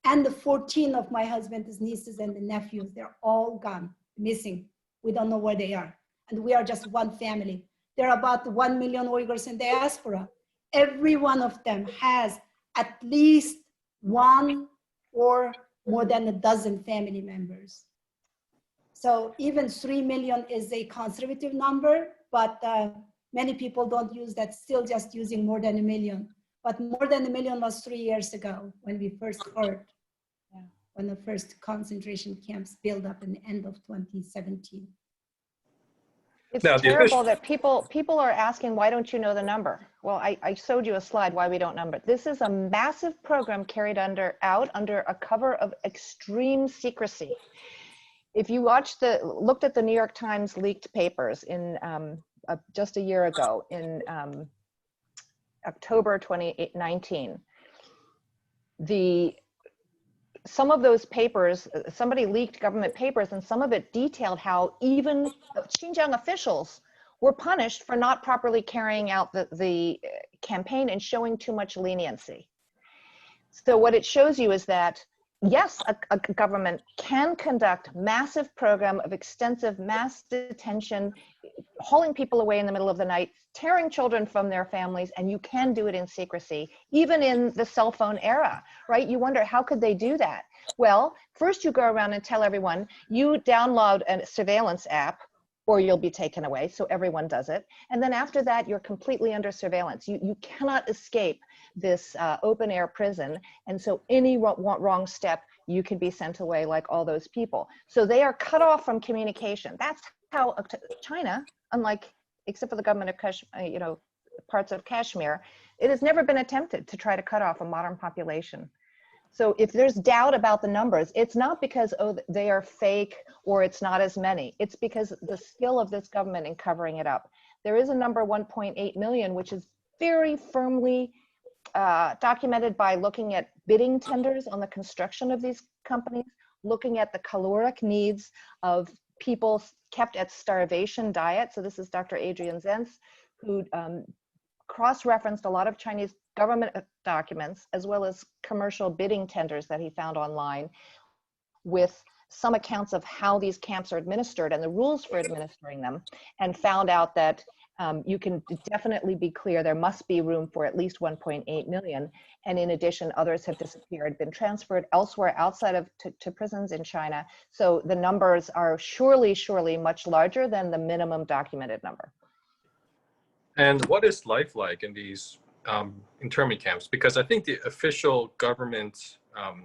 and the 14 of my husband's nieces and the nephews, they're all gone, missing. We don't know where they are. And we are just one family. There are about 1 million Uyghurs in diaspora. Every one of them has at least one or more than a dozen family members. So even 3 million is a conservative number, but many people don't use that, still just using more than 1 million. But more than 1 million was 3 years ago when we first heard, when the first concentration camps built up in the end of 2017. It's Now, terrible that people are asking, why don't you know the number? Well, I showed you a slide why we don't number it. This is a massive program carried out under a cover of extreme secrecy. If you looked at the New York Times leaked papers in just a year ago in October 2019, some of those papers, somebody leaked government papers, and some of it detailed how even Xinjiang officials were punished for not properly carrying out the campaign and showing too much leniency. So what it shows you is that, yes, a government can conduct massive program of extensive mass detention, hauling people away in the middle of the night, tearing children from their families, and you can do it in secrecy, even in the cell phone era, right? You wonder, how could they do that? Well, first you go around and tell everyone, you download a surveillance app or you'll be taken away, so everyone does it. And then after that, you're completely under surveillance. You cannot escape this open air prison, and so any wrong step, you can be sent away like all those people. So they are cut off from communication. That's how China, unlike, except for the government of Kashmir, parts of Kashmir, it has never been attempted to try to cut off a modern population. So if there's doubt about the numbers, it's not because, oh, they are fake or it's not as many. It's because the skill of this government in covering it up. There is a number 1.8 million, which is very firmly documented by looking at bidding tenders on the construction of these companies, looking at the caloric needs of people kept at starvation diet. So this is Dr. Adrian Zenz, who cross-referenced a lot of Chinese government documents as well as commercial bidding tenders that he found online with some accounts of how these camps are administered and the rules for administering them, and found out that you can definitely be clear there must be room for at least 1.8 million. And in addition, others have disappeared, been transferred elsewhere outside of to prisons in China. So the numbers are surely much larger than the minimum documented number. And what is life like in these internment camps? Because I think the official government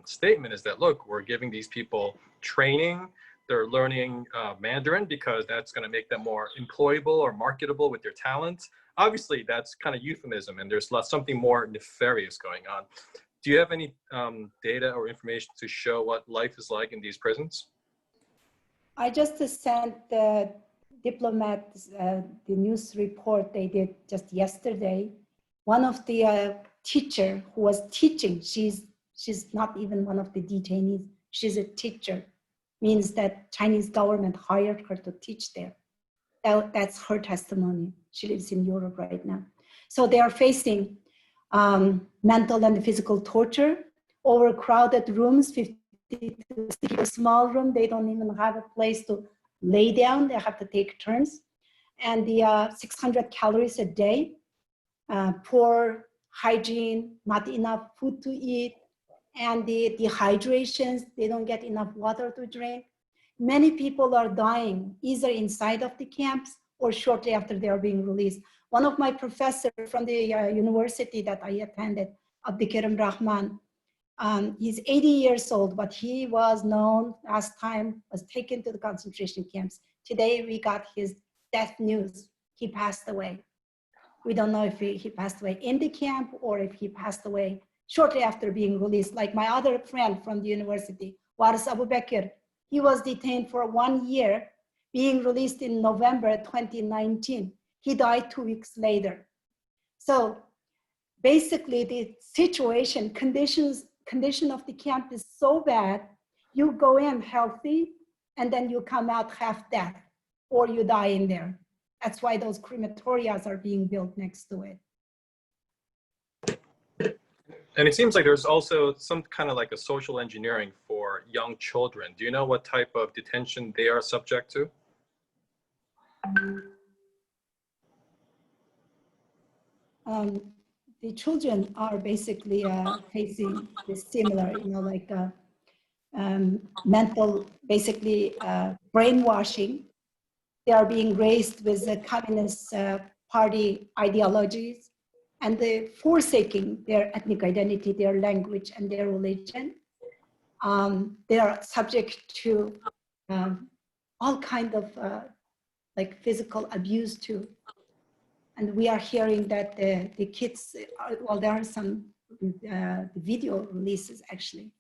statement is that, look, we're giving these people training, they're learning Mandarin because that's going to make them more employable or marketable with their talents. Obviously, that's kind of euphemism, and there's something more nefarious going on. Do you have any data or information to show what life is like in these prisons? I just sent the diplomats the news report they did just yesterday. One of the teacher who was teaching, she's not even one of the detainees, she's a teacher, means that Chinese government hired her to teach there. That's her testimony. She lives in Europe right now. So they are facing mental and physical torture, overcrowded rooms, 50 to 60 small room. They don't even have a place to lay down. They have to take turns. And the 600 calories a day, poor hygiene, not enough food to eat, and the dehydrations, they don't get enough water to drink. Many people are dying either inside of the camps or shortly after they are being released. One of my professors from the university that I attended, Abdikarim Rahman, He's 80 years old, but he was known last time, was taken to the concentration camps. Today we got his death news. He passed away. We don't know if he passed away in the camp or if he passed away shortly after being released. Like my other friend from the university, Waris Abu Bakr, he was detained for 1 year, being released in November 2019. He died 2 weeks later. So basically the situation, condition of the camp is so bad, you go in healthy and then you come out half dead or you die in there. That's why those crematorias are being built next to it. And it seems like there's also some kind of like a social engineering for young children. Do you know what type of detention they are subject to? The children are basically facing this similar, like mental, basically brainwashing. They are being raised with the Communist Party ideologies, and they forsaking their ethnic identity, their language, and their religion. They are subject to all kinds of like physical abuse too. And we are hearing that the kids, well, there are some video releases actually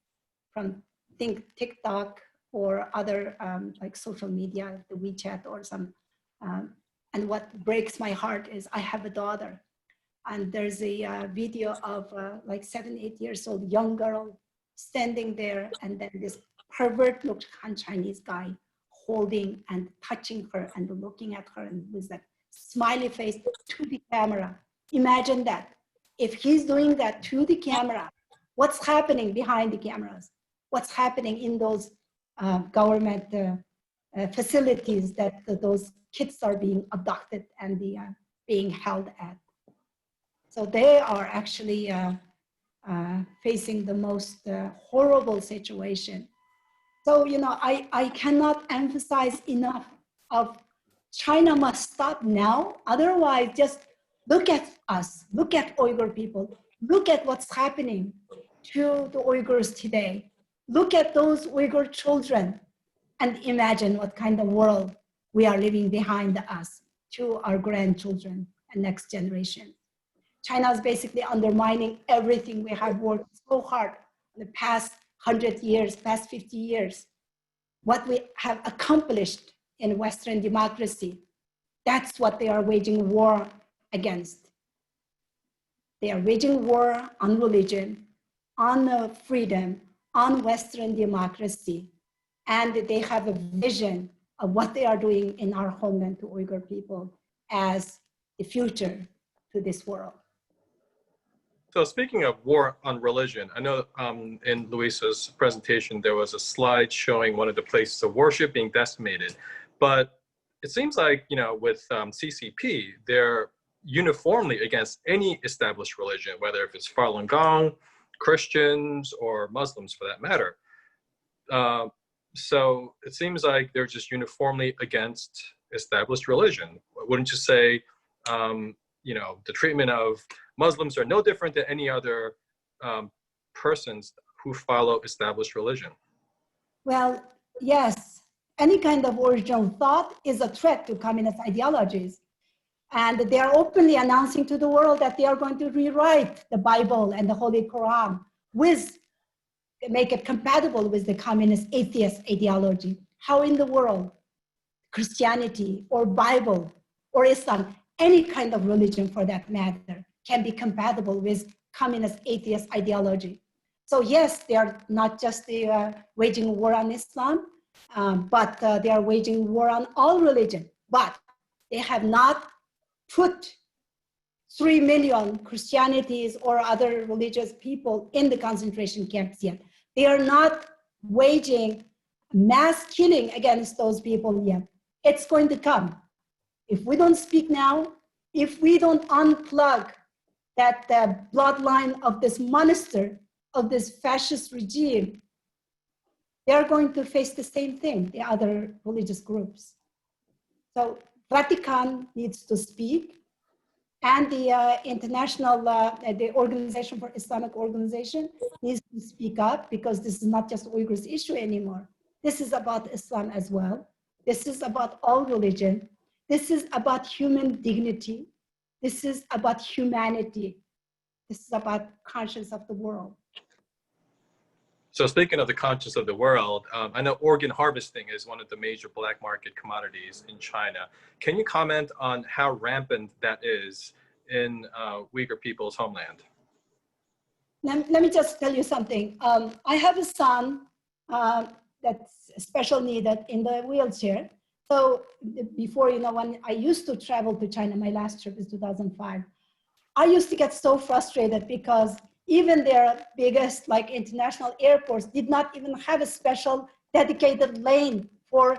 from TikTok or other like social media, the WeChat or some. And what breaks my heart is I have a daughter, and there's a video of like 7, 8 years old young girl standing there, and then this pervert looking Chinese guy holding and touching her and looking at her and with that smiley face to the camera. Imagine that. If he's doing that to the camera, what's happening behind the cameras? What's happening in those government facilities that those kids are being abducted and being held at? So they are actually facing the most horrible situation. So, I cannot emphasize enough of China must stop now. Otherwise, just look at us, look at Uyghur people, look at what's happening to the Uyghurs today. Look at those Uyghur children and imagine what kind of world we are leaving behind us to our grandchildren and next generation. China is basically undermining everything we have worked so hard in the past 100 years, past 50 years. What we have accomplished in Western democracy, that's what they are waging war against. They are waging war on religion, on freedom, on Western democracy, and they have a vision of what they are doing in our homeland to Uyghur people as the future to this world. So speaking of war on religion, I know in Luisa's presentation, there was a slide showing one of the places of worship being decimated, but it seems like, with CCP, they're uniformly against any established religion, whether if it's Falun Gong, Christians, or Muslims for that matter. So it seems like they're just uniformly against established religion. Wouldn't you say, the treatment of Muslims are no different than any other persons who follow established religion? Well, yes. Any kind of original thought is a threat to communist ideologies. And they are openly announcing to the world that they are going to rewrite the Bible and the Holy Quran make it compatible with the communist atheist ideology. How in the world Christianity or Bible or Islam, any kind of religion for that matter, can be compatible with communist atheist ideology? So yes, they are not just waging war on Islam, but they are waging war on all religion. But they have not put 3 million Christianities or other religious people in the concentration camps yet. They are not waging mass killing against those people yet. It's going to come. If we don't speak now, if we don't unplug that bloodline of this monster, of this fascist regime, they are going to face the same thing, the other religious groups. So Vatican needs to speak. And the the Organization for Islamic Organization needs to speak up, because this is not just Uyghurs' issue anymore. This is about Islam as well. This is about all religion. This is about human dignity. This is about humanity. This is about conscience of the world. So speaking of the conscience of the world, I know organ harvesting is one of the major black market commodities in China. Can you comment on how rampant that is in Uyghur people's homeland? Let me just tell you something. I have a son that's special needed in the wheelchair. So before, when I used to travel to China, my last trip is 2005, I used to get so frustrated because even their biggest international airports did not even have a special dedicated lane for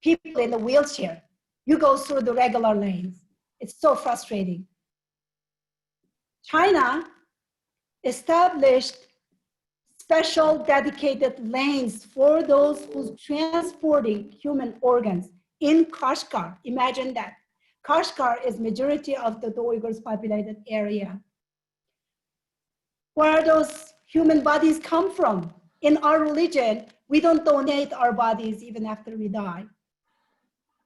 people in a wheelchair. You go through the regular lanes. It's so frustrating. China established special dedicated lanes for those who's transporting human organs in Kashgar. Imagine that. Kashgar is majority of the Uyghurs populated area. Where those human bodies come from? In our religion, we don't donate our bodies even after we die.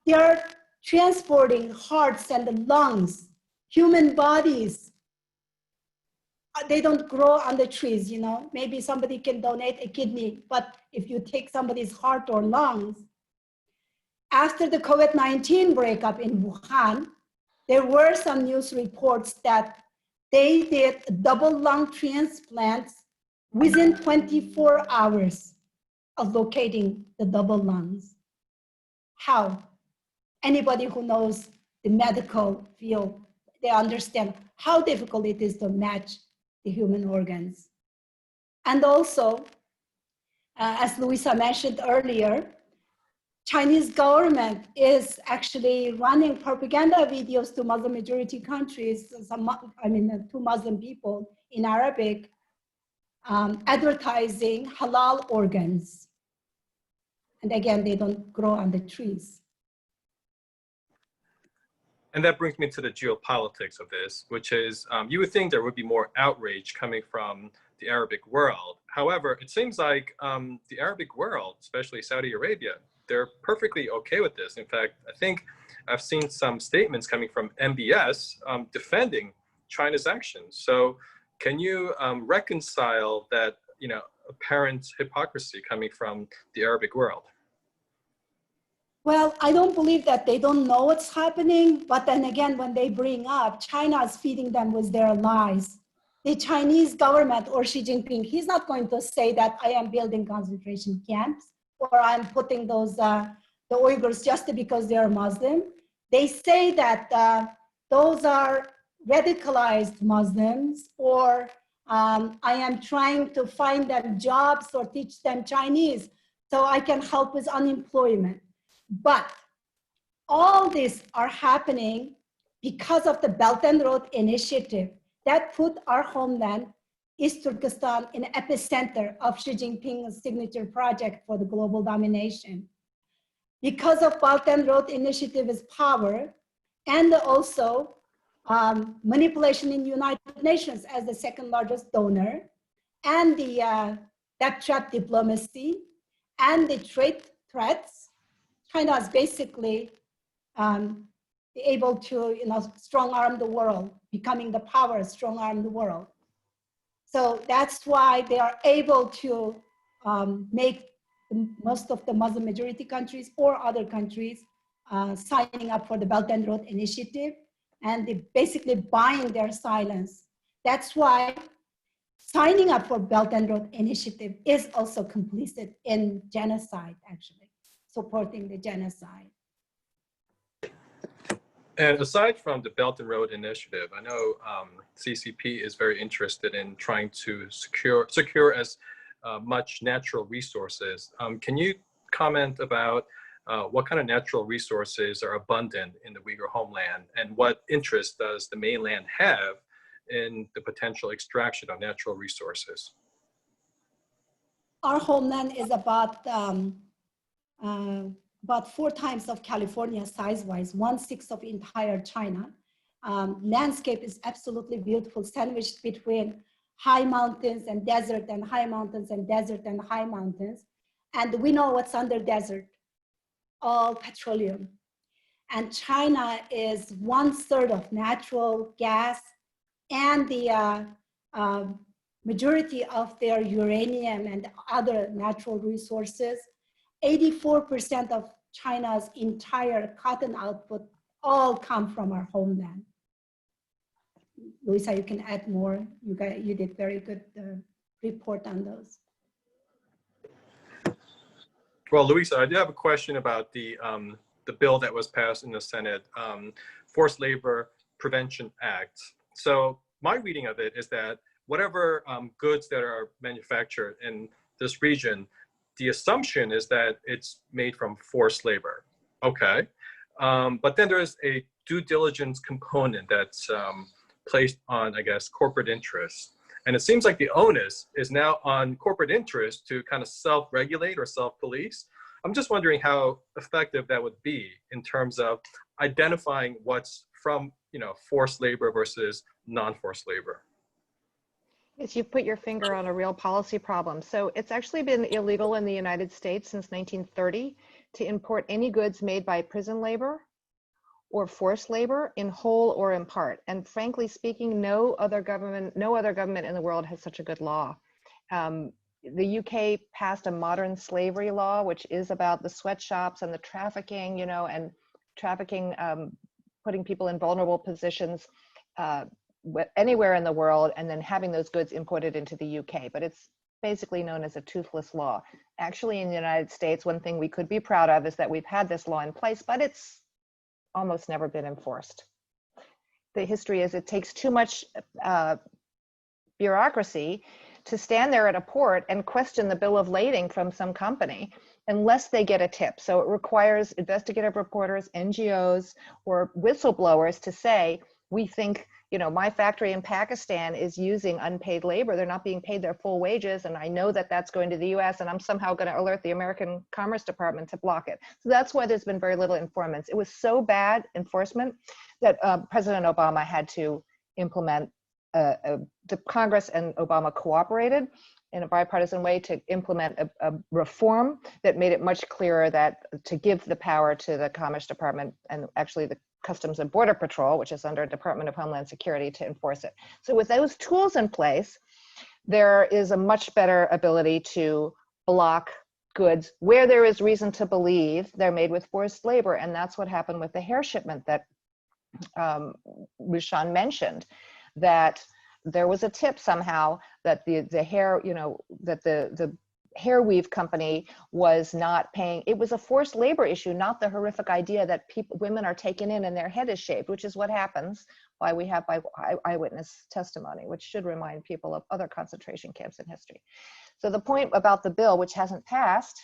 They are transporting hearts and lungs, human bodies. They don't grow on the trees, Maybe somebody can donate a kidney, but if you take somebody's heart or lungs, after the COVID-19 breakup in Wuhan, there were some news reports that they did double lung transplants within 24 hours of locating the double lungs. How? Anybody who knows the medical field, they understand how difficult it is to match the human organs. And also, as Louisa mentioned earlier, Chinese government is actually running propaganda videos to Muslim majority countries, to Muslim people in Arabic, advertising halal organs. And again, they don't grow on the trees. And that brings me to the geopolitics of this, which is you would think there would be more outrage coming from the Arabic world. However, it seems like the Arabic world, especially Saudi Arabia, they're perfectly okay with this. In fact, I think I've seen some statements coming from MBS defending China's actions. So can you reconcile that, apparent hypocrisy coming from the Arabic world? Well, I don't believe that they don't know what's happening, but then again, when they bring up, China is feeding them with their lies. The Chinese government or Xi Jinping, he's not going to say that I am building concentration camps or I'm putting those the Uyghurs just because they are Muslim. They say that those are radicalized Muslims, or I am trying to find them jobs or teach them Chinese so I can help with unemployment. But all these are happening because of the Belt and Road Initiative that put our homeland, East Turkestan, in the epicenter of Xi Jinping's signature project for the global domination. Because of Belt and Road Initiative's power, and also manipulation in United Nations as the second largest donor, and the debt trap diplomacy, and the trade threats, China is basically able to strong arm the world, becoming the power, strong arm the world. So that's why they are able to make most of the Muslim majority countries or other countries signing up for the Belt and Road Initiative, and they basically buying their silence. That's why signing up for Belt and Road Initiative is also complicit in genocide, actually, supporting the genocide. And aside from the Belt and Road Initiative, I know CCP is very interested in trying to secure as much natural resources. Can you comment about what kind of natural resources are abundant in the Uyghur homeland, and what interest does the mainland have in the potential extraction of natural resources? Our homeland is about 4 times of California size-wise, 1/6 of entire China. landscape is absolutely beautiful, sandwiched between high mountains and desert and high mountains and desert and high mountains. And we know what's under desert, all petroleum. And China is 1/3 of natural gas and the majority of their uranium and other natural resources. 84% of China's entire cotton output all come from our homeland. Louisa, you can add more. You did very good report on those. Well, Louisa, I do have a question about the bill that was passed in the Senate, Forced Labor Prevention Act. So my reading of it is that whatever goods that are manufactured in this region, the assumption is that it's made from forced labor. Okay. But then there's a due diligence component that's placed on, I guess, corporate interests. And it seems like the onus is now on corporate interests to kind of self-regulate or self-police. I'm just wondering how effective that would be in terms of identifying what's from, forced labor versus non-forced labor. Yes, you've put your finger on a real policy problem. So it's actually been illegal in the United States since 1930 to import any goods made by prison labor or forced labor in whole or in part. And frankly speaking, no other government in the world has such a good law. The UK passed a modern slavery law, which is about the sweatshops and the trafficking, and trafficking, putting people in vulnerable positions anywhere in the world, and then having those goods imported into the UK. But it's basically known as a toothless law. Actually, in the United States, one thing we could be proud of is that we've had this law in place, but it's almost never been enforced. The history is it takes too much bureaucracy to stand there at a port and question the bill of lading from some company unless they get a tip. So it requires investigative reporters, NGOs, or whistleblowers to say, we think, my factory in Pakistan is using unpaid labor. They're not being paid their full wages. And I know that that's going to the US, and I'm somehow going to alert the American Commerce Department to block it. So that's why there's been very little enforcement. It was so bad enforcement that President Obama had to implement, the Congress and Obama cooperated in a bipartisan way to implement a reform that made it much clearer that to give the power to the Commerce Department and actually the Customs and Border Patrol, which is under Department of Homeland Security, to enforce it. So with those tools in place, there is a much better ability to block goods where there is reason to believe they're made with forced labor. And that's what happened with the hair shipment that Rushan mentioned, that there was a tip somehow that the hair, that the hair weave company was not paying. It was a forced labor issue, not the horrific idea that women are taken in and their head is shaved, which is what happens, why we have eyewitness testimony, which should remind people of other concentration camps in history. So the point about the bill, which hasn't passed,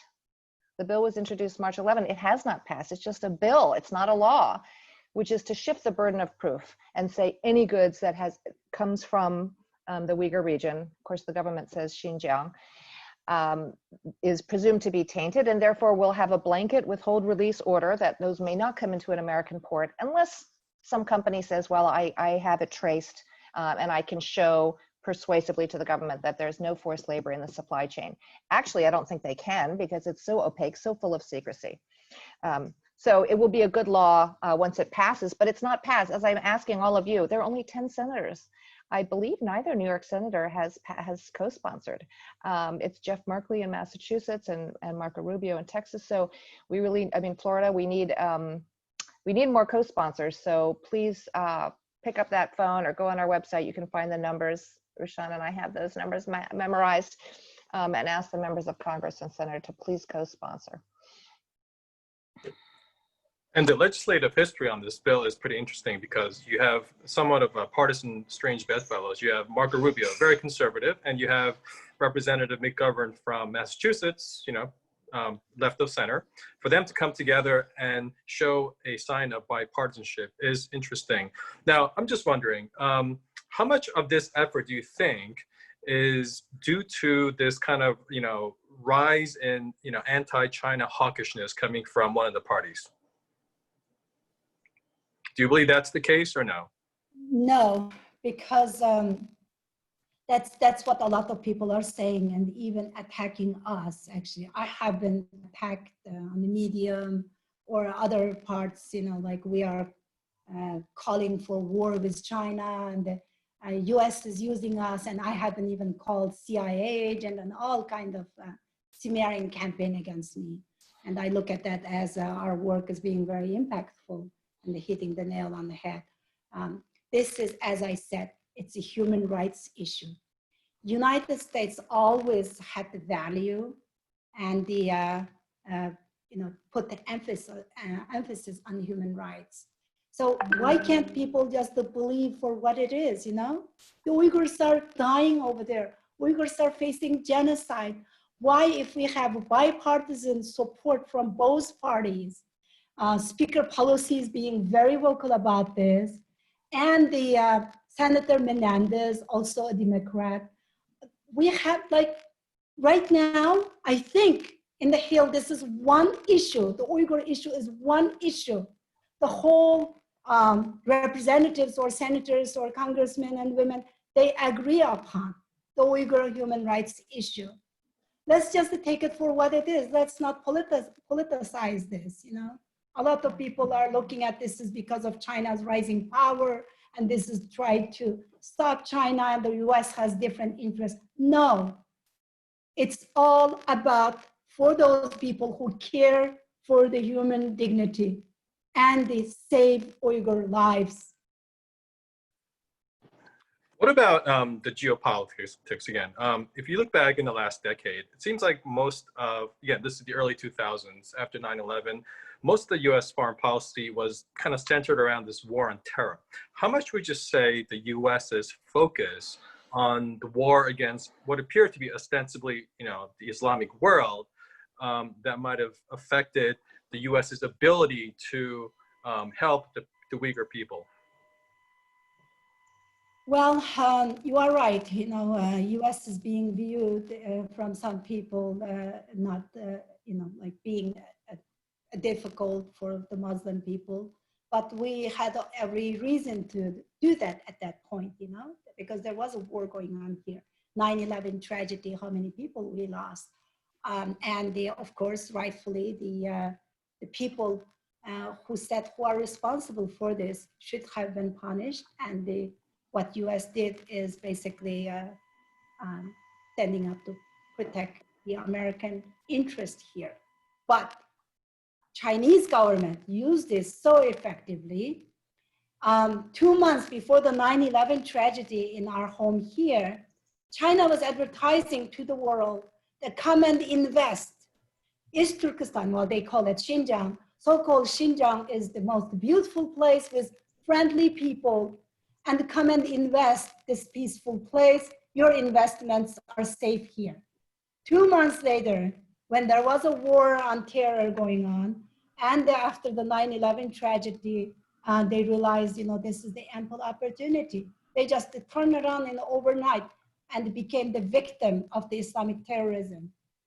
the bill was introduced March 11. It has not passed. It's just a bill. It's not a law, which is to shift the burden of proof and say any goods that comes from the Uyghur region, of course the government says Xinjiang, is presumed to be tainted, and therefore we'll have a blanket withhold release order that those may not come into an American port unless some company says, well, I have it traced and I can show persuasively to the government that there's no forced labor in the supply chain. Actually, I don't think they can because it's so opaque, so full of secrecy. So it will be a good law once it passes, but it's not passed. As I'm asking all of you, there are only 10 senators. I believe neither New York senator has co-sponsored. It's Jeff Merkley in Massachusetts and Marco Rubio in Texas. So we really, Florida, we need more co-sponsors. So please pick up that phone or go on our website. You can find the numbers. Rushan and I have those numbers memorized, and ask the members of Congress and Senate to please co-sponsor. And the legislative history on this bill is pretty interesting because you have somewhat of a partisan strange bedfellows. You have Marco Rubio, very conservative, and you have Representative McGovern from Massachusetts, left of center. For them to come together and show a sign of bipartisanship is interesting. Now, I'm just wondering, how much of this effort do you think is due to this kind of, rise in, anti-China hawkishness coming from one of the parties? Do you believe that's the case or no? No, because that's what a lot of people are saying and even attacking us. Actually, I have been attacked on the medium or other parts, you know, like we are calling for war with China, and the US is using us, and I have been even called CIA agent and all kind of smearing campaign against me. And I look at that as our work as being very impactful and hitting the nail on the head. This is, as I said, it's a human rights issue. United States always had the value and the, you know, put the emphasis on human rights. So why can't people just believe for what it is, you know? The Uyghurs are dying over there. Uyghurs are facing genocide. Why, if we have bipartisan support from both parties, Speaker Pelosi is being very vocal about this, and the Senator Menendez, also a Democrat, we have, like, right now, I think in the Hill, this is one issue. The Uyghur issue is one issue. The whole representatives or senators or congressmen and women, they agree upon the Uyghur human rights issue. Let's just take it for what it is. Let's not politicize this, you know. A lot of people are looking at this as because of China's rising power, and this is trying to stop China, and the US has different interests. No, it's all about for those people who care for the human dignity and they save Uyghur lives. What about the geopolitics again? If you look back in the last decade, it seems like most of, again, this is the early 2000s, after 9/11, most of the US foreign policy was kind of centered around this war on terror. How much would you say the US's focus on the war against what appeared to be ostensibly, you know, the Islamic world, that might have affected the US's ability to help the Uyghur people? Well, you are right. You know, U.S. is being viewed from some people not, you know, like being difficult for the Muslim people. But we had every reason to do that at that point, you know, because there was a war going on here. 9/11 tragedy, how many people we lost. And of course, rightfully, the people who are responsible for this should have been punished, and what US did is basically standing up to protect the American interest here. But Chinese government used this so effectively. 2 months before the 9/11 tragedy in our home here, China was advertising to the world that come and invest. East Turkestan, well, they call it Xinjiang. So-called Xinjiang is the most beautiful place with friendly people, and come and invest this peaceful place. Your investments are safe here. 2 months later, when there was a war on terror going on, and after the 9/11 tragedy, they realized, you know, this is the ample opportunity. They just turned around in overnight and became the victim of the Islamic terrorism.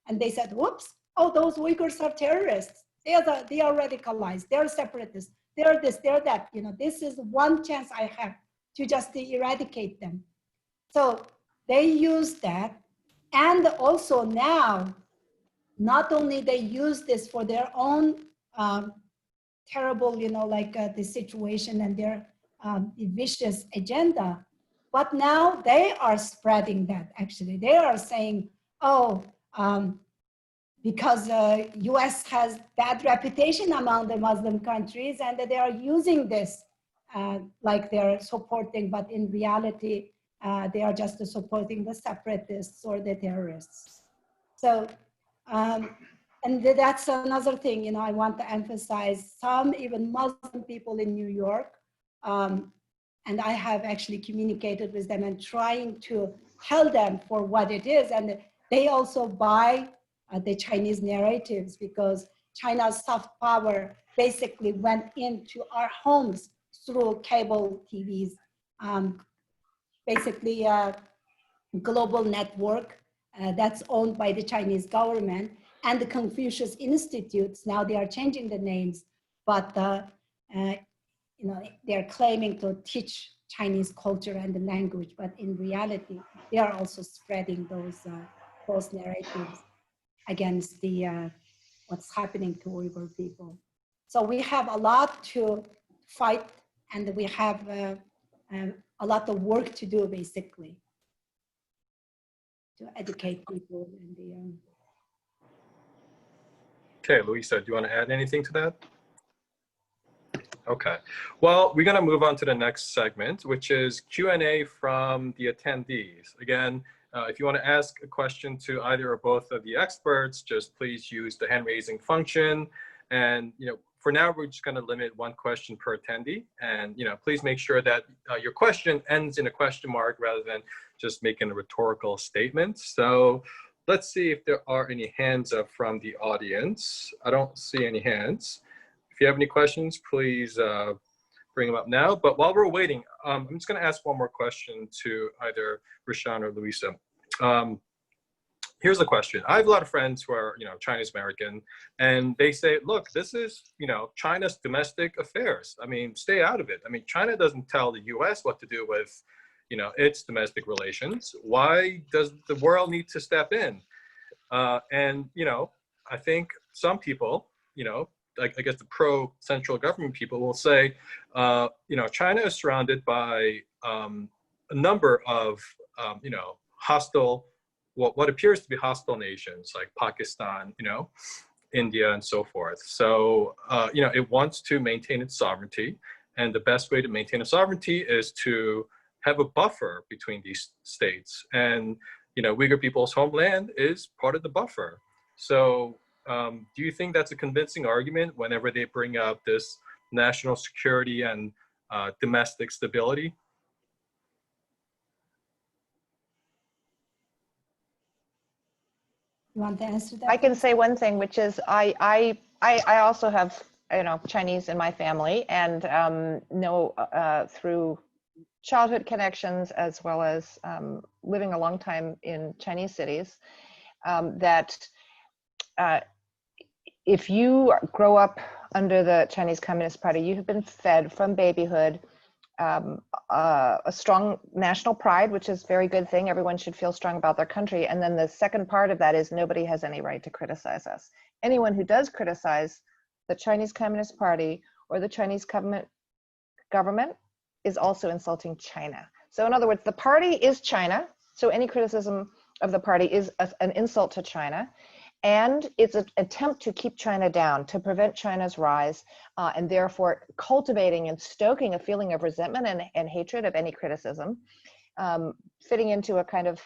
And they said, whoops, oh, those Uyghurs are terrorists. They are radicalized, they're separatists, they're this, they're that. You know, this is one chance I have to just eradicate them. So they use that. And also now, not only they use this for their own terrible, you know, like the situation and their vicious agenda, but now they are spreading that actually. They are saying, oh, because US has bad reputation among the Muslim countries, and that they are using this like they're supporting, but in reality, they are just supporting the separatists or the terrorists. So, and that's another thing, you know, I want to emphasize. Some even Muslim people in New York, and I have actually communicated with them and trying to tell them for what it is, and they also buy the Chinese narratives, because China's soft power basically went into our homes through cable TVs, basically a global network that's owned by the Chinese government, and the Confucius Institutes. Now they are changing the names, but you know, they're claiming to teach Chinese culture and the language, but in reality, they are also spreading those false narratives against the what's happening to Uyghur people. So we have a lot to fight, and we have a lot of work to do, basically, to educate people. And Okay, Luisa, do you want to add anything to that? Okay, well, we're going to move on to the next segment, which is Q&A from the attendees. Again, if you want to ask a question to either or both of the experts, just please use the hand raising function. And, for now, we're just going to limit one question per attendee. And, please make sure that your question ends in a question mark rather than just making a rhetorical statement. So let's see if there are any hands up from the audience. I don't see any hands. If you have any questions, please bring them up now. But while we're waiting, I'm just going to ask one more question to either Rashan or Luisa. Here's the question. I have a lot of friends who are, Chinese American, and they say, look, this is, China's domestic affairs. I mean, stay out of it. I mean, China doesn't tell the US what to do with, its domestic relations. Why does the world need to step in? And, I think some people, I guess the pro-central government people will say, China is surrounded by a number of, hostile, what appears to be hostile nations like Pakistan, India, and so forth. So, it wants to maintain its sovereignty. And the best way to maintain a sovereignty is to have a buffer between these states. And, Uyghur people's homeland is part of the buffer. So, do you think that's a convincing argument whenever they bring up this national security and domestic stability? you want to answer that? I can say one thing, which is I also have Chinese in my family, and know through childhood connections as well as living a long time in Chinese cities that if you grow up under the Chinese Communist Party, you have been fed from babyhood a strong national pride, which is a very good thing. Everyone should feel strong about their country. And then the second part of that is nobody has any right to criticize us. Anyone who does criticize the Chinese Communist Party or the Chinese government is also insulting China. So in other words, the party is China. So any criticism of the party is an insult to China. And it's an attempt to keep China down, to prevent China's rise, and therefore cultivating and stoking a feeling of resentment and hatred of any criticism, fitting into a kind of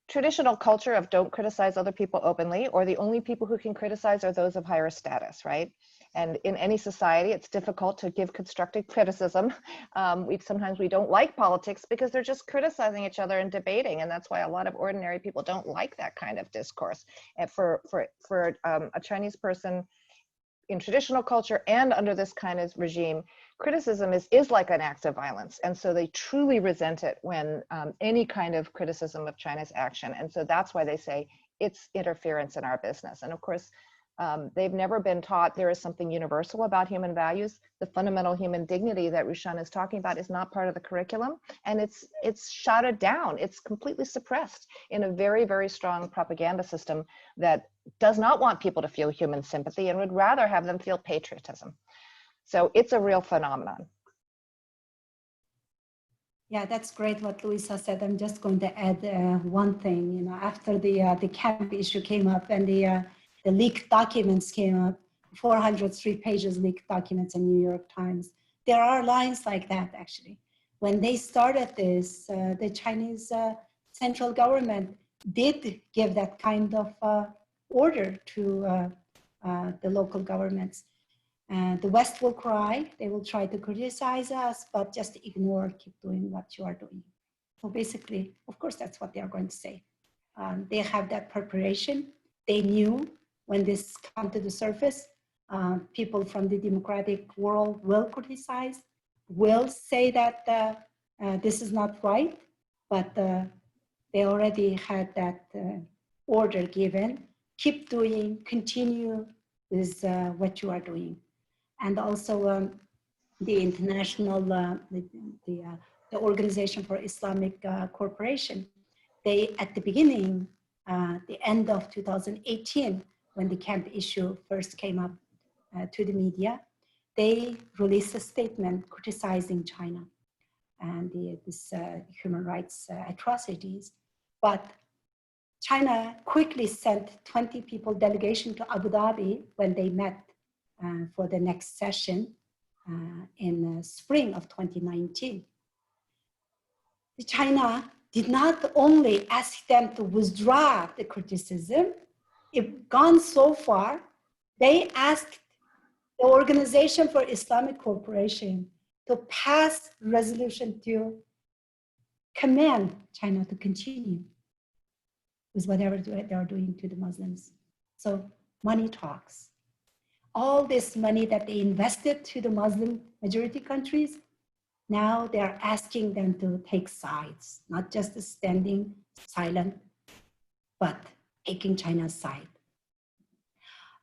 traditional culture of don't criticize other people openly, or the only people who can criticize are those of higher status, right? And in any society, it's difficult to give constructive criticism. Sometimes we don't like politics because they're just criticizing each other and debating. And that's why a lot of ordinary people don't like that kind of discourse. And for a Chinese person in traditional culture and under this kind of regime, criticism is like an act of violence. And so they truly resent it when any kind of criticism of China's action. And so that's why they say it's interference in our business. And of course, they've never been taught there is something universal about human values. The fundamental human dignity that Rushan is talking about is not part of the curriculum, and it's shouted down. It's completely suppressed in a very, very strong propaganda system that does not want people to feel human sympathy and would rather have them feel patriotism. So it's a real phenomenon. Yeah, that's great what Luisa said. I'm just going to add one thing. After the camp issue came up and the leaked documents came up, 403 pages leaked documents in New York Times. There are lines like that, actually. When they started this, the Chinese central government did give that kind of order to the local governments. The West will cry, they will try to criticize us, but just ignore, keep doing what you are doing. So basically, of course, that's what they are going to say. They have that preparation. They knew when this comes to the surface, people from the democratic world will criticize, will say that this is not right, but they already had that order given. Keep doing, continue with what you are doing. And also, the international, the Organization for Islamic Cooperation, they, at the beginning, the end of 2018, when the camp issue first came up to the media, they released a statement criticizing China and this human rights atrocities. But China quickly sent 20 people delegation to Abu Dhabi when they met for the next session in spring of 2019. China did not only ask them to withdraw the criticism, it gone so far, they asked the Organization for Islamic Cooperation to pass resolution to command China to continue with whatever they are doing to the Muslims. So money talks. All this money that they invested to the Muslim majority countries, now they are asking them to take sides, not just standing silent, but taking China's side.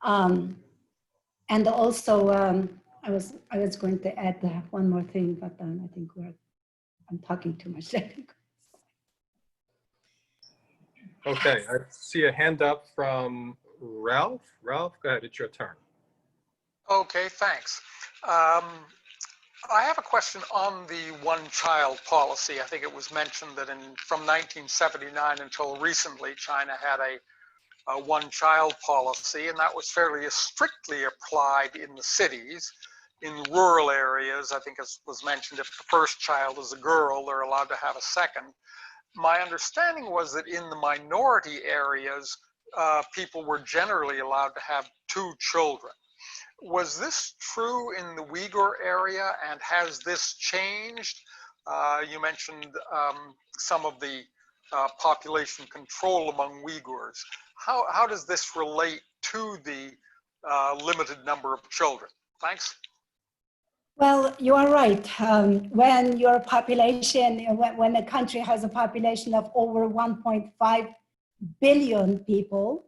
And also, I was going to add one more thing, but I think I'm talking too much. Okay, I see a hand up from Ralph. Ralph, go ahead, it's your turn. Okay, thanks. I have a question on the one-child policy. I think it was mentioned that from 1979 until recently, China had a one-child policy, and that was fairly strictly applied in the cities. In rural areas, I think as was mentioned, if the first child is a girl, they're allowed to have a second. My understanding was that in the minority areas, people were generally allowed to have 2 children. Was this true in the Uyghur area, and has this changed? You mentioned some of the population control among Uyghurs. How does this relate to the limited number of children? Thanks. Well, you are right. When your population, when a country has a population of over 1.5 billion people,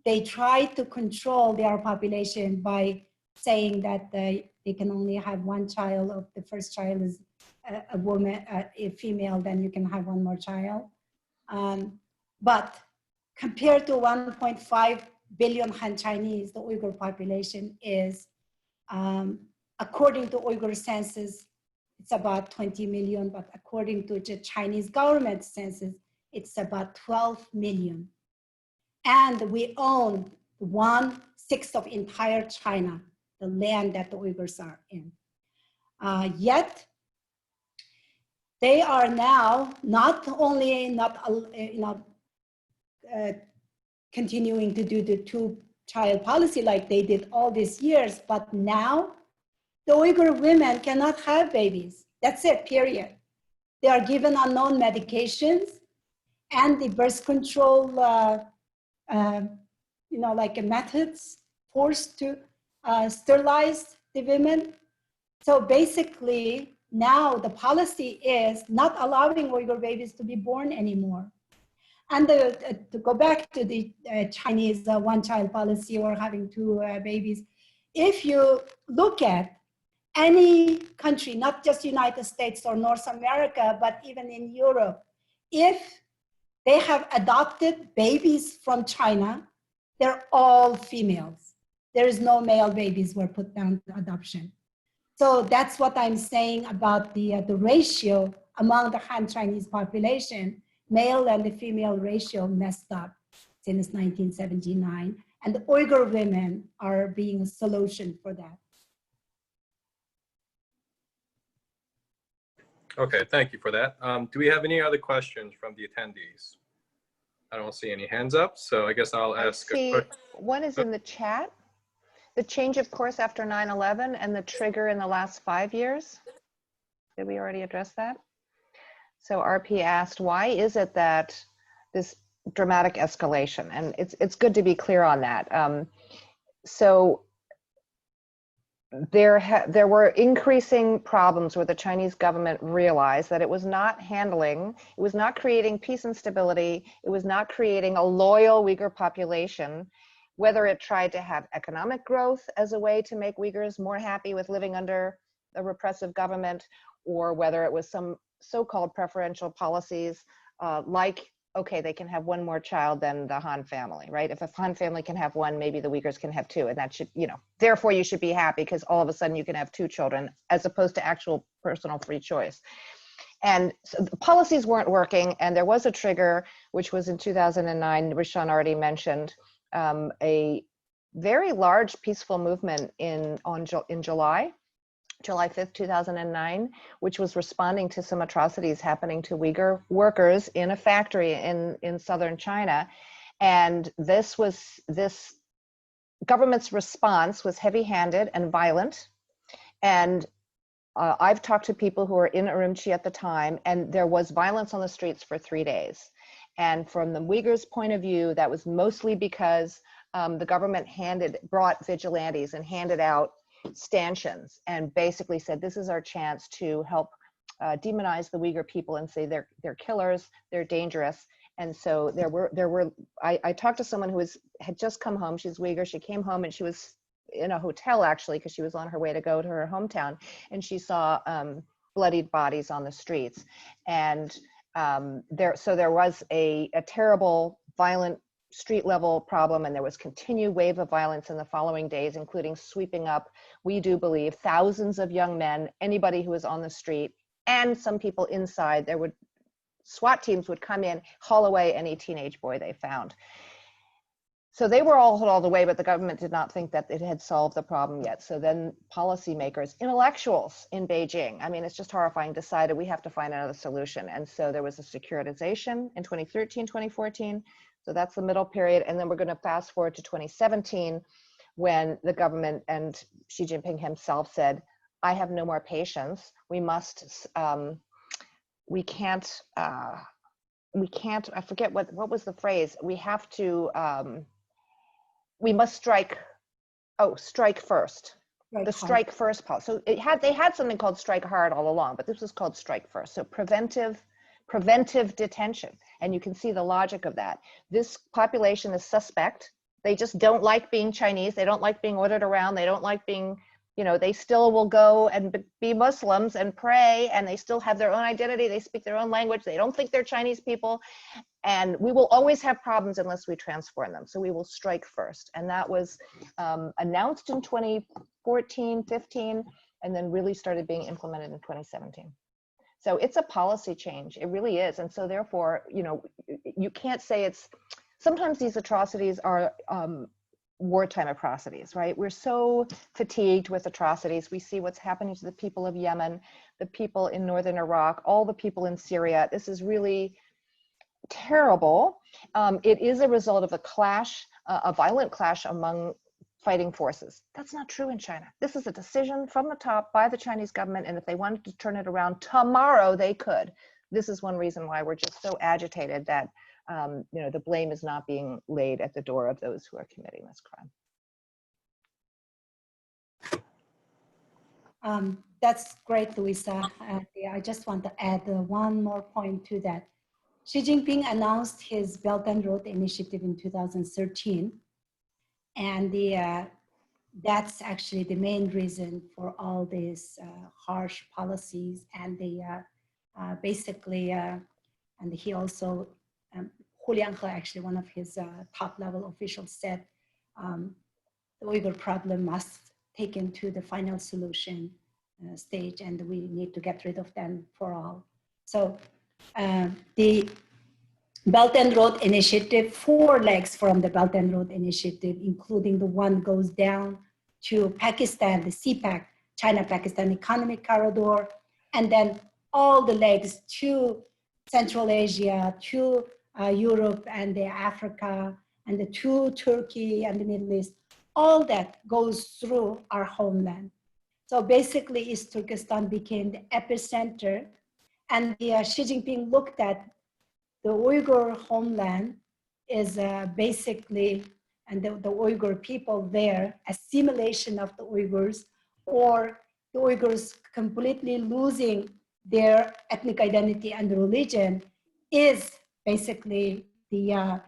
they try to control their population by saying that they can only have 1 child. If the first child is a woman, a female, then you can have 1 more child. But compared to 1.5 billion Han Chinese, the Uyghur population is, according to Uyghur census, it's about 20 million, but according to the Chinese government census, it's about 12 million. And we own 1/6 of entire China, the land that the Uyghurs are in. Yet, they are now not only continuing to do the 2-child policy like they did all these years, but now the Uyghur women cannot have babies. That's it, period. They are given unknown medications and the birth control, methods, forced to sterilize the women. So basically, now the policy is not allowing Uyghur babies to be born anymore. And to go back to the Chinese one-child policy or having 2 babies, if you look at any country, not just United States or North America, but even in Europe, if they have adopted babies from China, they're all females. There is no male babies were put down to adoption. So that's what I'm saying about the ratio among the Han Chinese population. Male and the female ratio messed up since 1979. And the Uyghur women are being a solution for that. Okay, thank you for that. Do we have any other questions from the attendees? I don't see any hands up, so I guess I'll ask. I see one is in the chat. The change of course after 9/11 and the trigger in the last 5 years. Did we already address that? So RP asked, why is it that this dramatic escalation? And it's good to be clear on that. So there were increasing problems where the Chinese government realized that it was not creating peace and stability. It was not creating a loyal Uyghur population, whether it tried to have economic growth as a way to make Uyghurs more happy with living under a repressive government, or whether it was some so-called preferential policies like, okay, they can have one more child than the Han family, right? If a Han family can have one, maybe the Uyghurs can have two, and that should, therefore you should be happy because all of a sudden you can have two children as opposed to actual personal free choice. And so the policies weren't working, and there was a trigger, which was in 2009, Rishan already mentioned, a very large peaceful movement in July 5th, 2009, which was responding to some atrocities happening to Uyghur workers in a factory in southern China. And this government's response was heavy-handed and violent. And I've talked to people who were in Urumqi at the time, and there was violence on the streets for 3 days. And from the Uyghurs' point of view, that was mostly because the government brought vigilantes and handed out stanchions and basically said, this is our chance to help demonize the Uyghur people and say they're killers, they're dangerous. And so I talked to someone who had just come home. She's Uyghur. She came home and she was in a hotel actually because she was on her way to go to her hometown, and she saw bloodied bodies on the streets. And there was a terrible violent street level problem, and there was continued wave of violence in the following days, including sweeping up, we do believe, thousands of young men, anybody who was on the street, and some people inside. SWAT teams would come in, haul away any teenage boy they found. So they were all hauled away, but the government did not think that it had solved the problem yet. So then policymakers, intellectuals in Beijing, I mean, it's just horrifying, decided we have to find another solution. And so there was a securitization in 2013, 2014. So that's the middle period. And then we're going to fast forward to 2017, when the government and Xi Jinping himself said, I have no more patience. We can't, I forget what was the phrase. We must strike first. Right, The strike first policy. So they had something called strike hard all along, but this was called strike first. So preventive detention. And you can see the logic of that. This population is suspect. They just don't like being Chinese. They don't like being ordered around. They don't like being, they still will go and be Muslims and pray, and they still have their own identity. They speak their own language. They don't think they're Chinese people. And we will always have problems unless we transform them. So we will strike first. And that was announced in 2014, 15, and then really started being implemented in 2017. So it's a policy change. It really is. And so therefore, you can't say sometimes these atrocities are wartime atrocities, right? We're so fatigued with atrocities. We see what's happening to the people of Yemen, the people in northern Iraq, all the people in Syria. This is really terrible. It is a result of a violent clash among fighting forces. That's not true in China. This is a decision from the top by the Chinese government, and if they wanted to turn it around tomorrow, they could. This is one reason why we're just so agitated that the blame is not being laid at the door of those who are committing this crime. That's great, Louisa. I just want to add one more point to that. Xi Jinping announced his Belt and Road Initiative in 2013, and that's actually the main reason for all these harsh policies. And basically, and he also, Hu Lianghe, actually one of his top-level officials, said the Uyghur problem must take into the final solution stage, and we need to get rid of them for all. So the Belt and Road Initiative, 4 legs from the Belt and Road Initiative, including the one goes down to Pakistan, the CPEC, China-Pakistan Economic Corridor, and then all the legs to Central Asia, to Europe and Africa, and to Turkey and the Middle East. All that goes through our homeland. So basically, East Turkestan became the epicenter, and Xi Jinping looked at the Uyghur homeland is basically, and the Uyghur people there, assimilation of the Uyghurs, or the Uyghurs completely losing their ethnic identity and religion, is basically the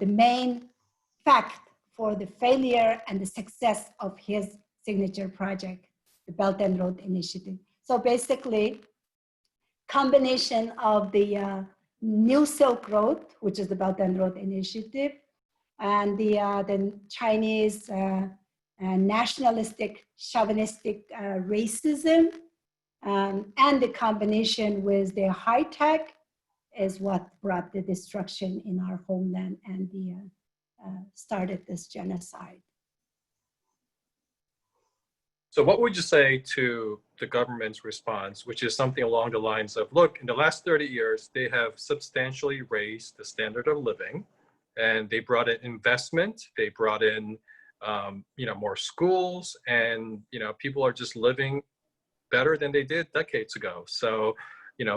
main fact for the failure and the success of his signature project. the Belt and Road Initiative. So basically, combination of the New Silk Road, which is the Belt and Road Initiative, and the Chinese nationalistic, chauvinistic racism, and the combination with the high tech is what brought the destruction in our homeland and started this genocide. So what would you say to the government's response, which is something along the lines of, look, in the last 30 years, they have substantially raised the standard of living, and they brought in investment, they brought in more schools, and people are just living better than they did decades ago. So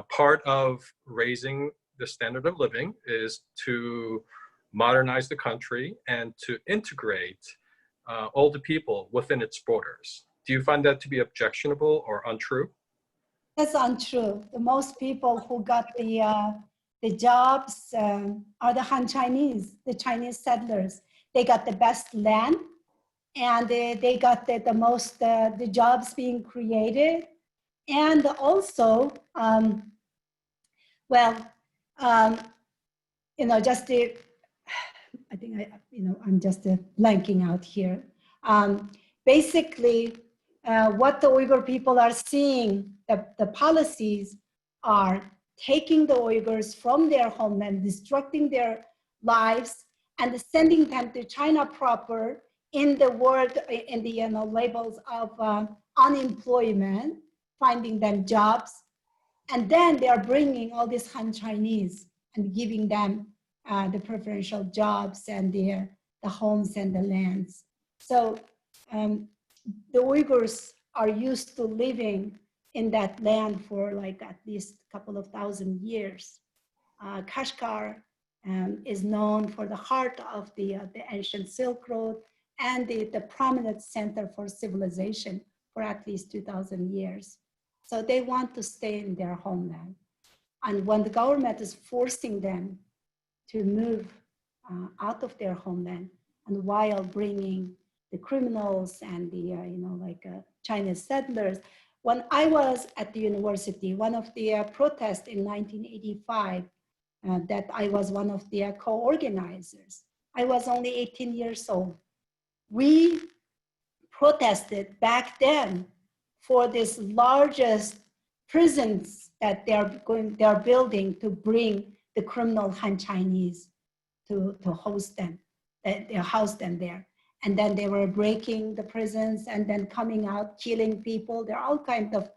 part of raising the standard of living is to modernize the country and to integrate all the people within its borders. Do you find that to be objectionable or untrue? That's untrue. The most people who got the jobs are the Han Chinese, the Chinese settlers. They got the best land, and they got the most the jobs being created, and also just the. I think I'm just blanking out here. Basically, what the Uyghur people are seeing, the policies are taking the Uyghurs from their homeland, destructing their lives, and sending them to China proper in the word, in the labels of unemployment, finding them jobs, and then they are bringing all these Han Chinese and giving them the preferential jobs and the homes and the lands. So the Uyghurs are used to living in that land for like at least a couple of thousand years. Kashgar is known for the heart of the ancient Silk Road and the prominent center for civilization for at least 2,000 years. So they want to stay in their homeland. And when the government is forcing them to move out of their homeland, and while bringing the criminals and the Chinese settlers. When I was at the university, one of the protests in 1985, that I was one of the co-organizers. I was only 18 years old. We protested back then for this largest prisons that they're building to bring the criminal Han Chinese to host them, they house them there. And then they were breaking the prisons and then coming out, killing people. There are all kinds of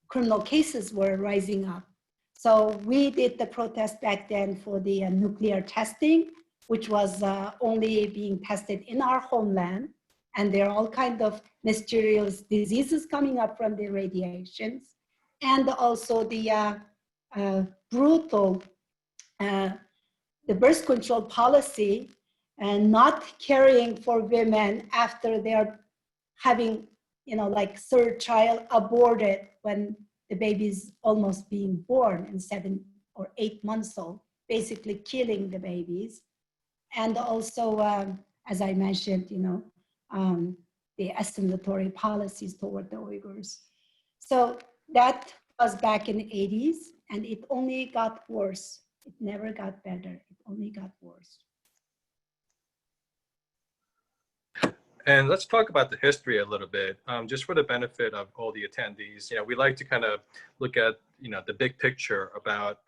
criminal cases were rising up. So we did the protest back then for the nuclear testing, which was only being tested in our homeland. And there are all kinds of mysterious diseases coming up from the radiations. And also the brutal, the birth control policy and not caring for women after they're having, third child aborted when the baby's almost being born in 7 or 8 months old, basically killing the babies. And also, as I mentioned, the assimilatory policies toward the Uyghurs. So that was back in the 80s, and it only got worse. It never got better, it only got worse. And let's talk about the history a little bit, just for the benefit of all the attendees. We like to kind of look at, the big picture about,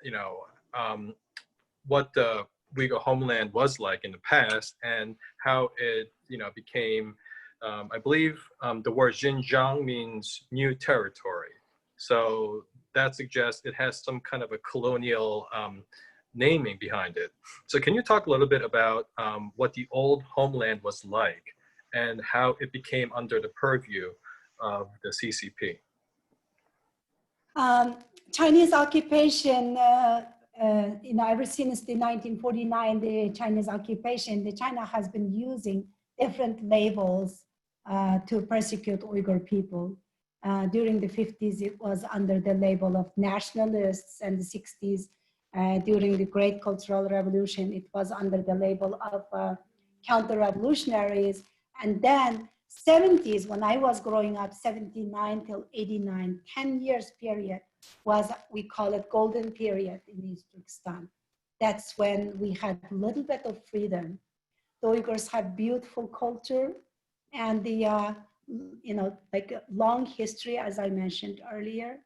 what the Uyghur homeland was like in the past and how it, became, I believe the word Xinjiang means new territory. So that suggests it has some kind of a colonial naming behind it. So can you talk a little bit about what the old homeland was like and how it became under the purview of the CCP? Chinese occupation, ever since the 1949, the Chinese occupation, China has been using different labels to persecute Uyghur people. During the 50s, it was under the label of nationalists, and the 60s, during the Great Cultural Revolution, it was under the label of counter-revolutionaries. And then 70s, when I was growing up, 79 till 89, 10 years period was, we call it golden period in East Turkestan. That's when we had a little bit of freedom. The Uyghurs have beautiful culture and the, like a long history, as I mentioned earlier.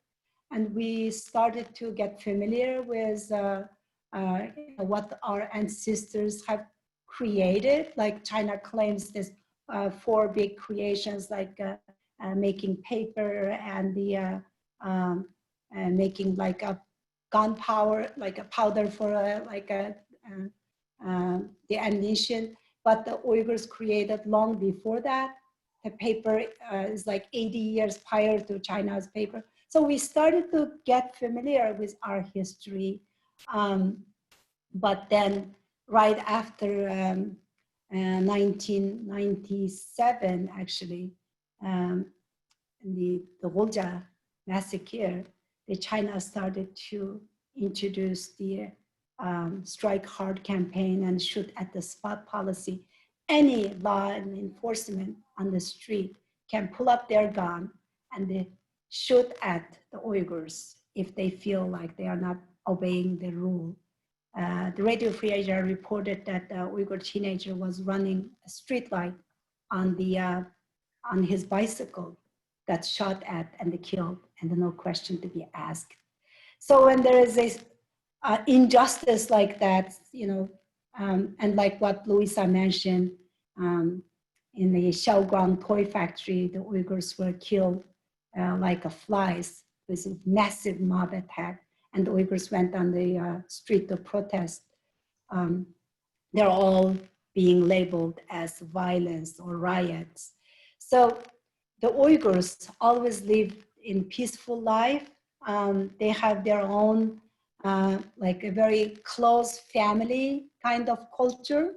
And we started to get familiar with what our ancestors have created. Like China claims this 4 big creations, like making paper and the making like a gunpowder, like a powder for the ammunition. But the Uyghurs created long before that. The paper is like 80 years prior to China's paper. So we started to get familiar with our history. But then right after 1997, actually, the Volga massacre, the China started to introduce the strike hard campaign and shoot at the spot policy. Any law enforcement on the street can pull up their gun and they shoot at the Uyghurs if they feel like they are not obeying the rule. The Radio Free Asia reported that the Uyghur teenager was running a street light on his bicycle, got shot at and killed, and no question to be asked. So when there is a injustice like that, and like what Louisa mentioned, in the Xiaoguang toy factory, the Uyghurs were killed like flies with a massive mob attack, and the Uyghurs went on the street to protest. They're all being labeled as violence or riots. So the Uyghurs always lived in peaceful life. They have their own like a very close family kind of culture,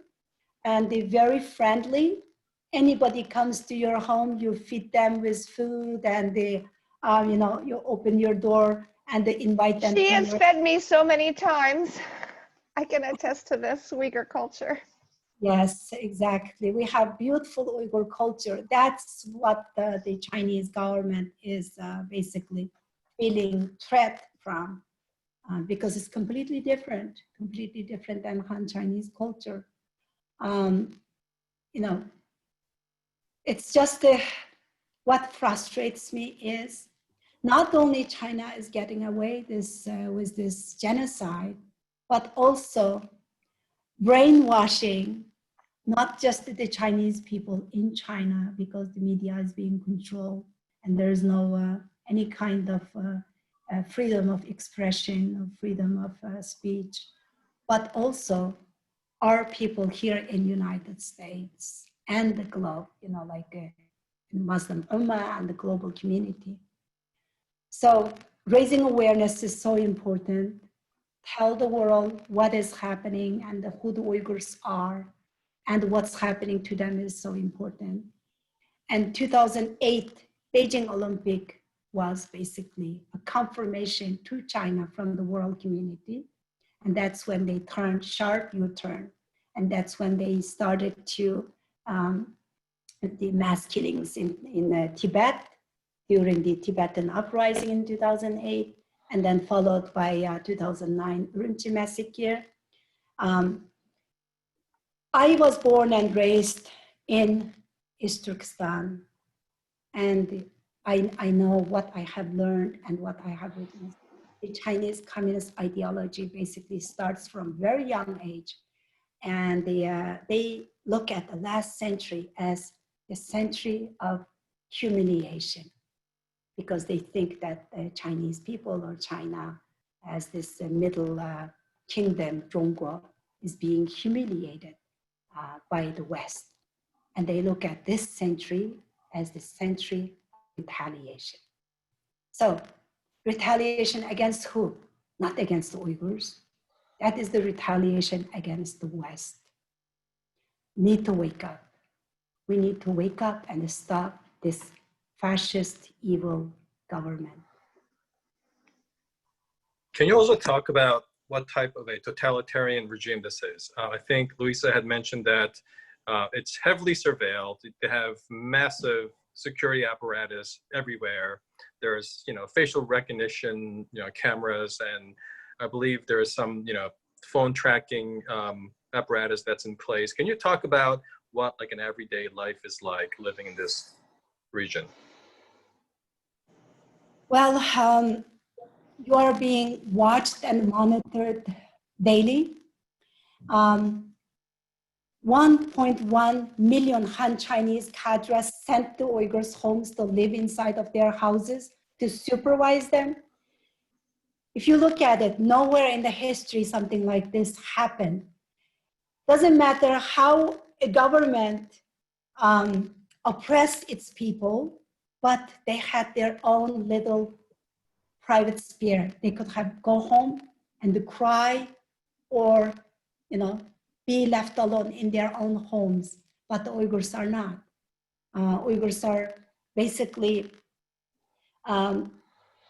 and they're very friendly. Anybody comes to your home, you feed them with food, and they, you open your door and they invite them. She has fed me so many times. I can attest to this Uyghur culture. Yes, exactly. We have beautiful Uyghur culture. That's what the Chinese government is basically feeling threat from, because it's completely different than Han Chinese culture. It's just what frustrates me is not only China is getting away with this genocide, but also brainwashing not just the Chinese people in China, because the media is being controlled and there is no any kind of freedom of expression or freedom of speech, but also our people here in United States and the globe, like Muslim Ummah and the global community. So raising awareness is so important. Tell the world what is happening and who the Uyghurs are and what's happening to them is so important. And 2008 Beijing Olympic was basically a confirmation to China from the world community. And that's when they turned sharp U-turn. And that's when they started to the mass killings in Tibet during the Tibetan uprising in 2008, and then followed by 2009 Urumqi massacre. I was born and raised in East Turkestan, and I know what I have learned and what I have witnessed. The Chinese communist ideology basically starts from very young age, and they look at the last century as the century of humiliation, because they think that the Chinese people or China as this middle kingdom, Zhongguo, is being humiliated by the West. And they look at this century as the century of retaliation. So retaliation against who? Not against the Uyghurs. That is the retaliation against the West. Need to wake up. We need to wake up and stop this fascist, evil government. Can you also talk about what type of a totalitarian regime this is? I think Louisa had mentioned that It's heavily surveilled. They have massive security apparatus everywhere. There's, facial recognition, cameras, and I believe there is some, phone tracking apparatus that's in place. Can you talk about what like an everyday life is like living in this region? Well, you are being watched and monitored daily. 1.1 million Han Chinese cadres sent to Uyghurs' homes to live inside of their houses to supervise them. If you look at it, nowhere in the history something like this happened. Doesn't matter how a government oppressed its people, but they had their own little private sphere. They could go home and cry, or be left alone in their own homes. But the Uyghurs are not. Uyghurs are basically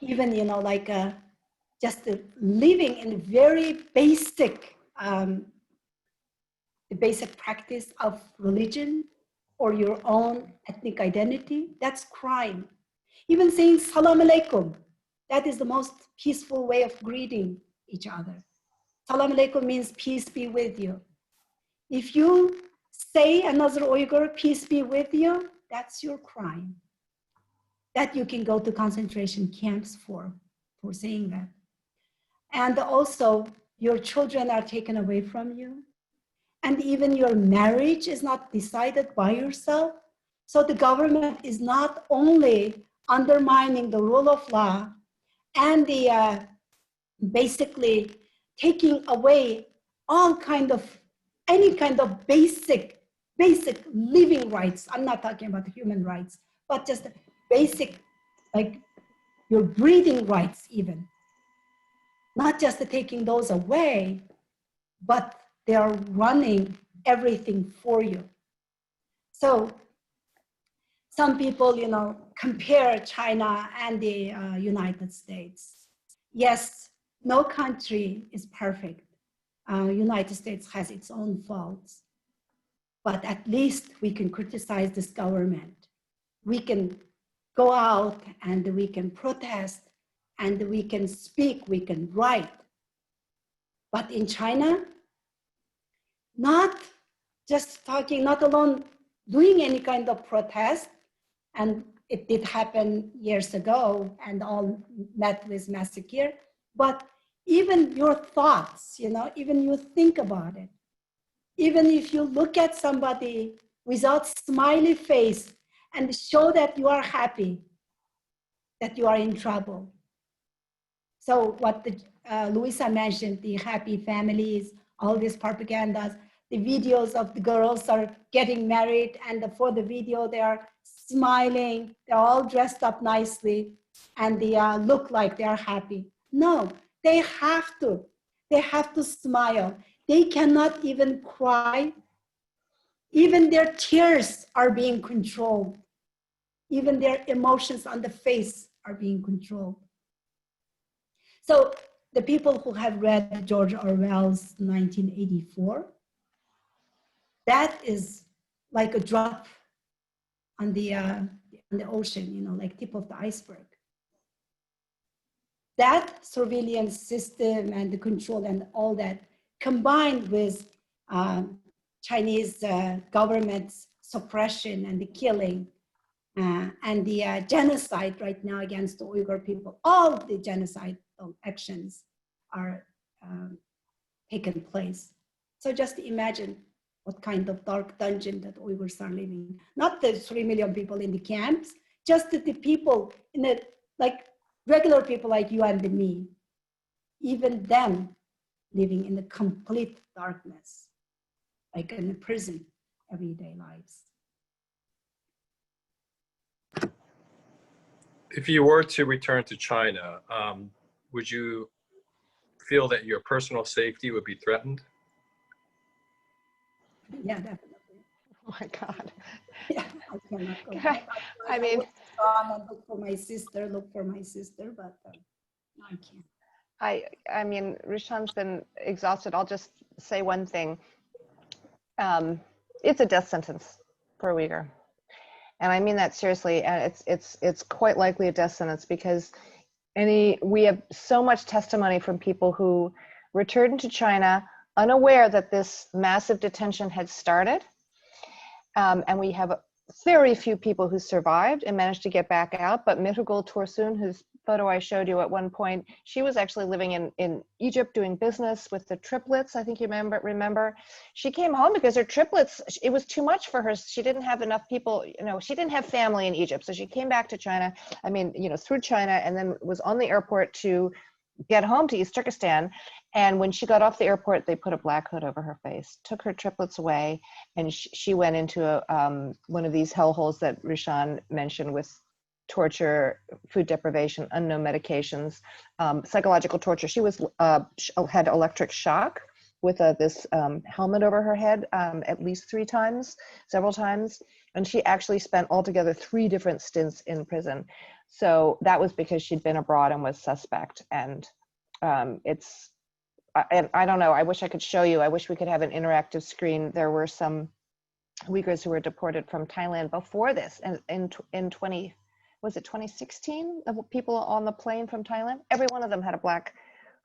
even just living in very basic the basic practice of religion or your own ethnic identity. That's crime. Even saying salam alaikum, that is the most peaceful way of greeting each other. Salam alaikum means peace be with you. If you say another Uyghur, peace be with you, that's your crime. That you can go to concentration camps for saying that. And also, your children are taken away from you. And even your marriage is not decided by yourself. So the government is not only undermining the rule of law and the basically taking away any kind of basic living rights. I'm not talking about human rights, but just basic, like your breathing rights even. Not just taking those away, but they are running everything for you. So some people, compare China and the United States. Yes, no country is perfect. United States has its own faults, but at least we can criticize this government. We can go out and we can protest and we can speak, we can write. But in China, not just talking, not alone doing any kind of protest, and it did happen years ago and all met with massacre, but even your thoughts, even you think about it, even if you look at somebody without smiley face and show that you are happy, that you are in trouble. So what Luisa mentioned, the happy families, all these propagandas, the videos of the girls are getting married and for the video they are smiling, they're all dressed up nicely and they look like they are happy. No, they have to smile. They cannot even cry. Even their tears are being controlled. Even their emotions on the face are being controlled. So the people who have read George Orwell's 1984, that is like a drop on the ocean, like tip of the iceberg. That surveillance system and the control and all that, combined with Chinese government's suppression and the killing and the genocide right now against the Uyghur people, all the genocide actions are taken place. So just imagine what kind of dark dungeon that Uyghurs are living. Not the 3 million people in the camps, just the people in the, like regular people like you and me, even them living in the complete darkness, like in a prison, everyday lives. If you were to return to China, would you feel that your personal safety would be threatened? Yeah, definitely. Oh my God. Yeah, I cannot go back. I mean, look for my sister, but no, I can't. I mean, Rishan's been exhausted. I'll just say one thing. it's a death sentence for a Uyghur. And I mean that seriously. And it's quite likely a death sentence because we have so much testimony from people who returned to China unaware that this massive detention had started. And we have very few people who survived and managed to get back out. But Mirgul Tursun, whose photo I showed you at one point, she was actually living in Egypt doing business with the triplets. I think you remember. She came home because her triplets, it was too much for her. She didn't have enough people, she didn't have family in Egypt. So she came back to China, through China, and then was on the airport to get home to East Turkestan. And when she got off the airport, they put a black hood over her face, took her triplets away, and she went into one of these hellholes that Rishan mentioned with torture, food deprivation, unknown medications, psychological torture. She had electric shock with this helmet over her head at least several times. And she actually spent altogether 3 different stints in prison. So that was because she'd been abroad and was suspect. And I don't know, I wish I could show you. I wish we could have an interactive screen. There were some Uyghurs who were deported from Thailand before this, and in 2016? The people on the plane from Thailand, every one of them had a black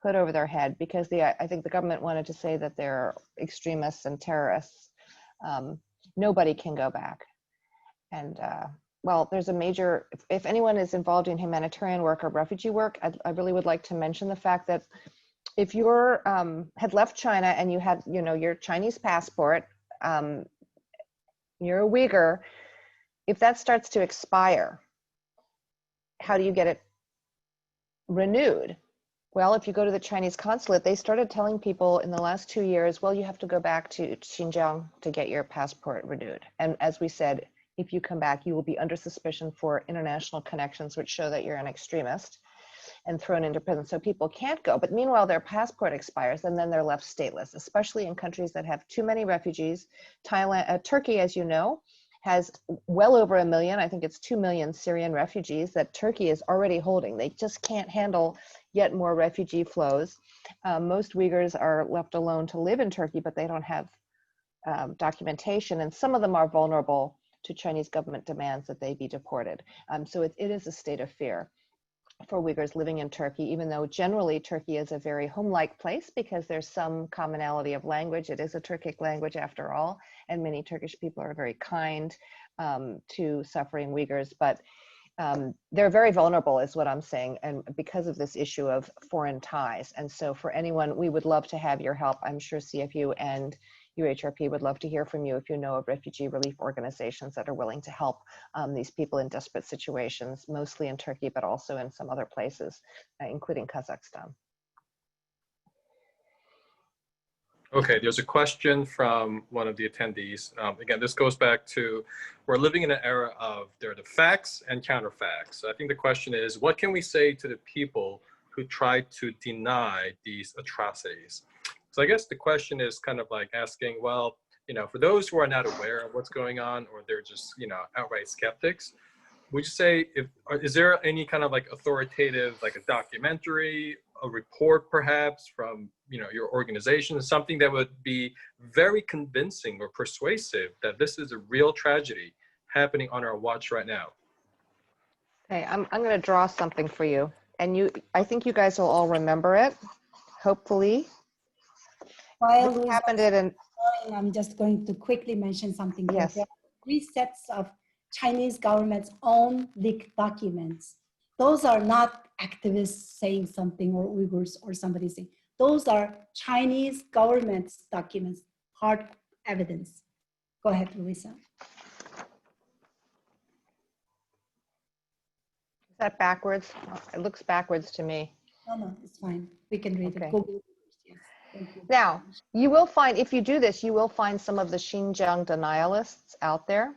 hood over their head because I think the government wanted to say that they're extremists and terrorists. Nobody can go back. And there's a major, if anyone is involved in humanitarian work or refugee work, I really would like to mention the fact that if you had left China and you had, your Chinese passport, you're a Uyghur, if that starts to expire, how do you get it renewed? Well, if you go to the Chinese consulate, they started telling people in the last 2 years, well, you have to go back to Xinjiang to get your passport renewed. And as we said, if you come back, you will be under suspicion for international connections, which show that you're an extremist, and thrown into prison. So people can't go. But meanwhile, their passport expires, and then they're left stateless, especially in countries that have too many refugees. Turkey, as you know, has well over 1 million, I think it's 2 million Syrian refugees that Turkey is already holding. They just can't handle yet more refugee flows. Most Uyghurs are left alone to live in Turkey, but they don't have documentation, and some of them are vulnerable to Chinese government demands that they be deported. So it is a state of fear for Uyghurs living in Turkey, even though generally Turkey is a very home-like place because there's some commonality of language. It is a Turkic language after all, and many Turkish people are very kind to suffering Uyghurs, but they're very vulnerable is what I'm saying, and because of this issue of foreign ties. And so for anyone, we would love to have your help. I'm sure CFU and UHRP would love to hear from you if you know of refugee relief organizations that are willing to help these people in desperate situations, mostly in Turkey, but also in some other places, including Kazakhstan. Okay, there's a question from one of the attendees. Again, this goes back to, we're living in an era of there are the facts and counterfacts. So I think the question is, what can we say to the people who try to deny these atrocities? So I guess the question is kind of like asking, well, for those who are not aware of what's going on, or they're just, outright skeptics, would you say, is there any kind of like authoritative, like a documentary, a report perhaps from, your organization, something that would be very convincing or persuasive that this is a real tragedy happening on our watch right now? Okay, I'm going to draw something for you, and I think you guys will all remember it, hopefully. While This happened in I'm just going to quickly mention something. Yes. There are 3 sets of Chinese government's own leaked documents. Those are not activists saying something or Uyghurs or somebody saying. Those are Chinese government's documents, hard evidence. Go ahead, Louisa. Is that backwards? It looks backwards to me. No, it's fine. We can read Okay. it. Google. Yes. Thank you. Now, you will find, if you do this, you will find some of the Xinjiang denialists out there.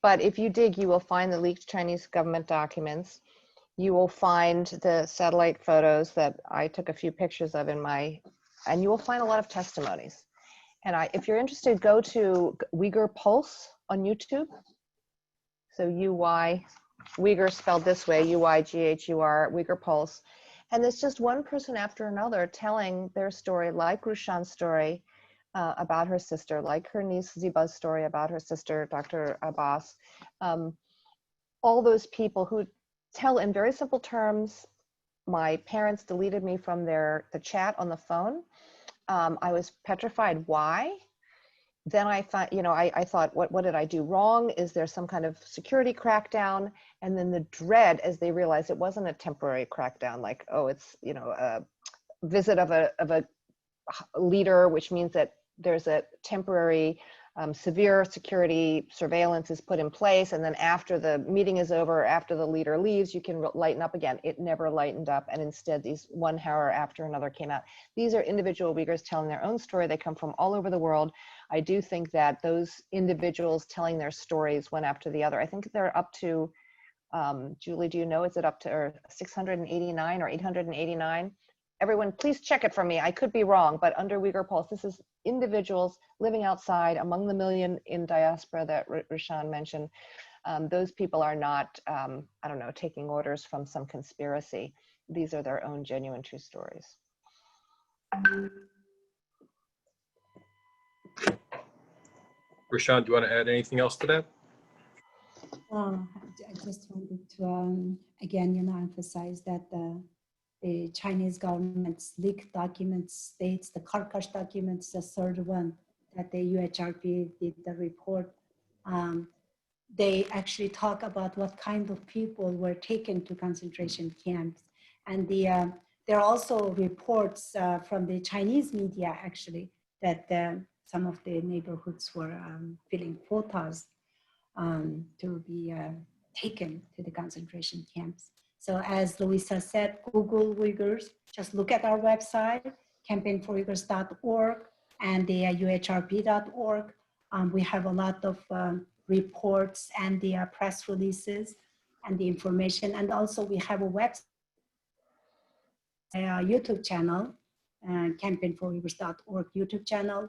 But if you dig, you will find the leaked Chinese government documents. You will find the satellite photos that I took a few pictures of and you will find a lot of testimonies. And if you're interested, go to Uyghur Pulse on YouTube. So Uyghur spelled this way, UYGHUR, Uyghur Pulse. And it's just one person after another telling their story, like Rushan's story, about her sister, like her niece Ziba's story about her sister, Dr. Abbas. All those people who tell in very simple terms, my parents deleted me from the chat on the phone. I was petrified. Why? Then I thought, I thought, what did I do wrong? Is there some kind of security crackdown? And then the dread as they realized it wasn't a temporary crackdown, like, oh, it's, a visit of a leader, which means that there's a temporary severe security surveillance is put in place. And then after the meeting is over, after the leader leaves, you can lighten up again. It never lightened up. And instead, these one horror after another came out. These are individual Uyghurs telling their own story. They come from all over the world. I do think that those individuals telling their stories one after the other, I think they're up to, Julie, do you know, is it up to 689 or 889? Everyone, please check it for me. I could be wrong, but under Uyghur Pulse, this is individuals living outside among the million in diaspora that Rushan mentioned. Those people are not, I don't know, taking orders from some conspiracy. These are their own genuine true stories. Rushan, do you want to add anything else to that? I just wanted to, again, emphasize that the Chinese government's leaked documents states, the Karkash documents, the third one that the UHRP did the report, they actually talk about what kind of people were taken to concentration camps. And there are also reports from the Chinese media, actually, that some of the neighborhoods were filling quotas to be taken to the concentration camps. So as Louisa said, Google Uyghurs, just look at our website, campaignforuyghurs.org and the uhrp.org. We have a lot of reports and the press releases and the information. And also we have a website, YouTube channel, campaignforuyghurs.org YouTube channel.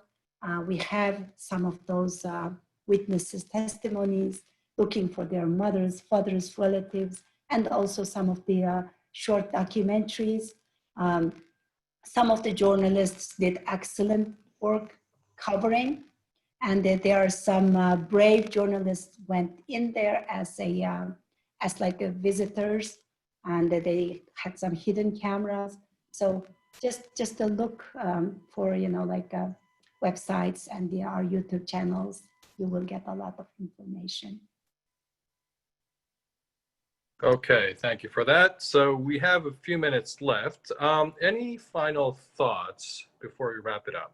We have some of those witnesses' testimonies, looking for their mothers, fathers, relatives, and also some of the short documentaries. Some of the journalists did excellent work covering, and there are some brave journalists went in there as like visitors, and they had some hidden cameras. So just a look for websites and our YouTube channels. You will get a lot of information. Okay, thank you for that. So we have a few minutes left. Any final thoughts before we wrap it up?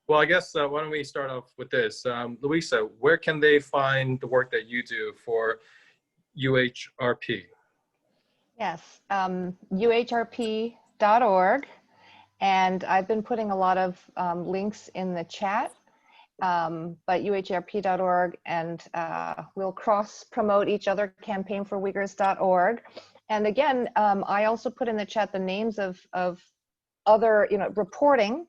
Well, I guess why don't we start off with this. Louisa, where can they find the work that you do for UHRP? Yes, uhrp.org. And I've been putting a lot of links in the chat, but uhrp.org, and we'll cross-promote each other, campaignforuyghurs.org. And again, I also put in the chat the names of other, reporting.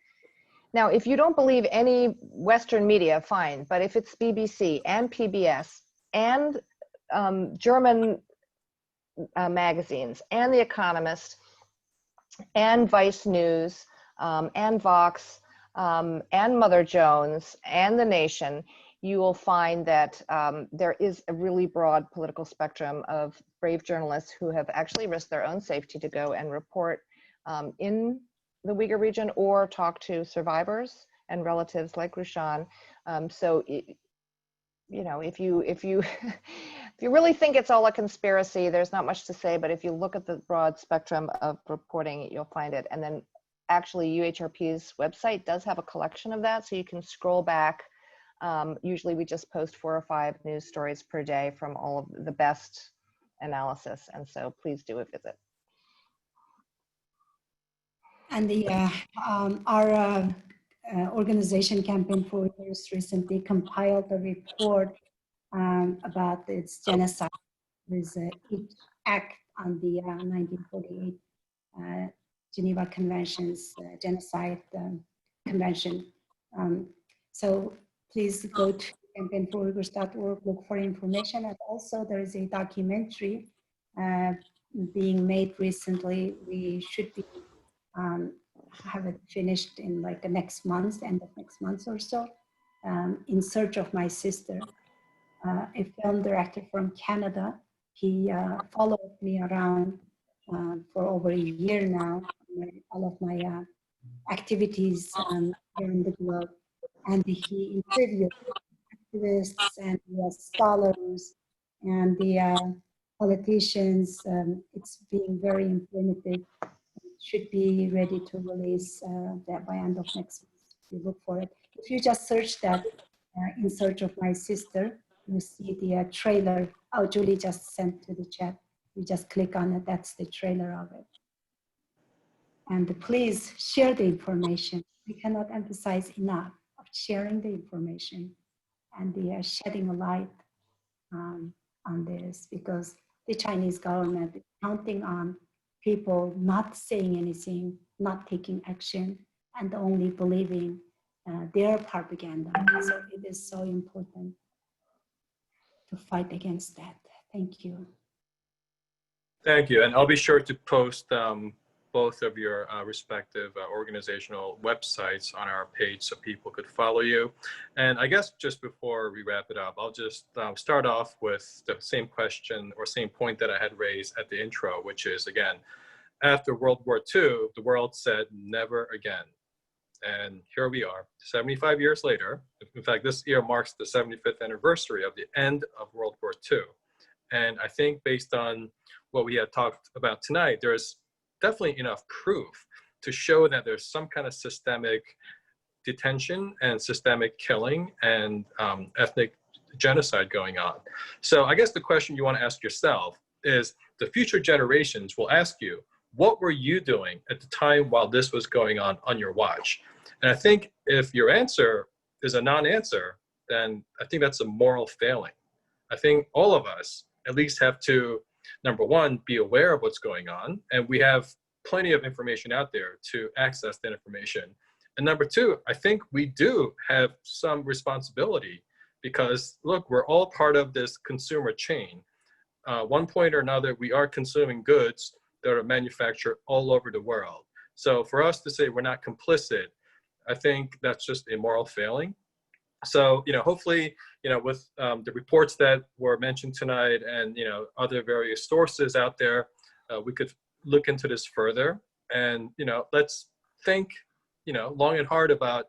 Now, if you don't believe any Western media, fine, but if it's BBC and PBS and German magazines and The Economist and Vice News and Vox and Mother Jones and The Nation, you will find that there is a really broad political spectrum of brave journalists who have actually risked their own safety to go and report in the Uyghur region or talk to survivors and relatives like Rushan. So, if you really think it's all a conspiracy, there's not much to say, but if you look at the broad spectrum of reporting, you'll find it. And then actually UHRP's website does have a collection of that, so you can scroll back. Usually we just post 4 or 5 news stories per day from all of the best analysis, and so please do a visit. And our organization, Campaign for Uyghurs, recently compiled a report about its genocide. There's each act on the 1948 Geneva Convention's genocide convention. So please go to campaignforuyghurs.org, look for information. And also there is a documentary being made recently. We should be have it finished in like the next month, end of next month or so, In Search of My Sister. A film director from Canada. He followed me around for over a year now, all of my activities here in the globe. And he interviewed activists and scholars and the politicians. It's being very informative. It should be ready to release that by end of next month. We look for it. If you just search that In Search of My Sister, you see the trailer. Oh, Julie just sent to the chat. You just click on it. That's the trailer of it. And please share the information. We cannot emphasize enough of sharing the information and the shedding a light on this, because the Chinese government is counting on people not saying anything, not taking action, and only believing their propaganda. So it is so important to fight against that. Thank you. Thank you. And I'll be sure to post both of your respective organizational websites on our page so people could follow you. And I guess just before we wrap it up, I'll just start off with the same question or same point that I had raised at the intro, which is, again, after World War II, the world said never again. And here we are, 75 years later. In fact, this year marks the 75th anniversary of the end of World War II. And I think based on what we had talked about tonight, there is definitely enough proof to show that there's some kind of systemic detention and systemic killing and ethnic genocide going on. So I guess the question you want to ask yourself is, the future generations will ask you, what were you doing at the time while this was going on your watch? And I think if your answer is a non-answer, then I think that's a moral failing. I think all of us at least have to, number one, be aware of what's going on. And we have plenty of information out there to access that information. And number two, I think we do have some responsibility because, look, we're all part of this consumer chain. One point or another, we are consuming goods that are manufactured all over the world. So for us to say we're not complicit, I think that's just a moral failing. So, hopefully, with the reports that were mentioned tonight and, other various sources out there, we could look into this further and, let's think, long and hard about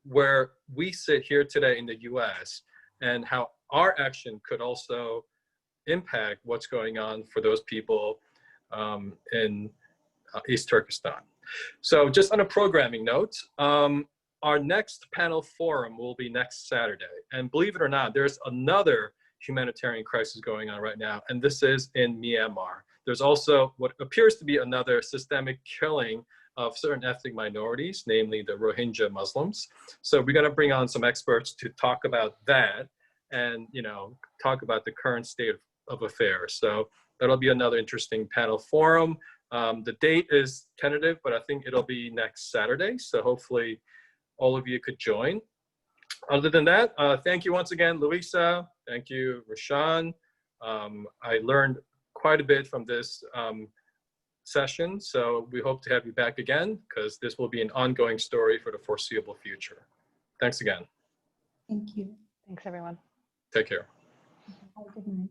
where we sit here today in the US and how our action could also impact what's going on for those people in East Turkestan. So just on a programming note, our next panel forum will be next Saturday. And believe it or not, there's another humanitarian crisis going on right now, and this is in Myanmar. There's also what appears to be another systemic killing of certain ethnic minorities, namely the Rohingya Muslims. So we're gonna bring on some experts to talk about that and talk about the current state of affairs. So that'll be another interesting panel forum. The date is tentative, but I think it'll be next Saturday. So hopefully all of you could join. Other than that, thank you once again, Louisa. Thank you, Rashan. I learned quite a bit from this session. So we hope to have you back again because this will be an ongoing story for the foreseeable future. Thanks again. Thank you. Thanks, everyone. Take care. Have a good night.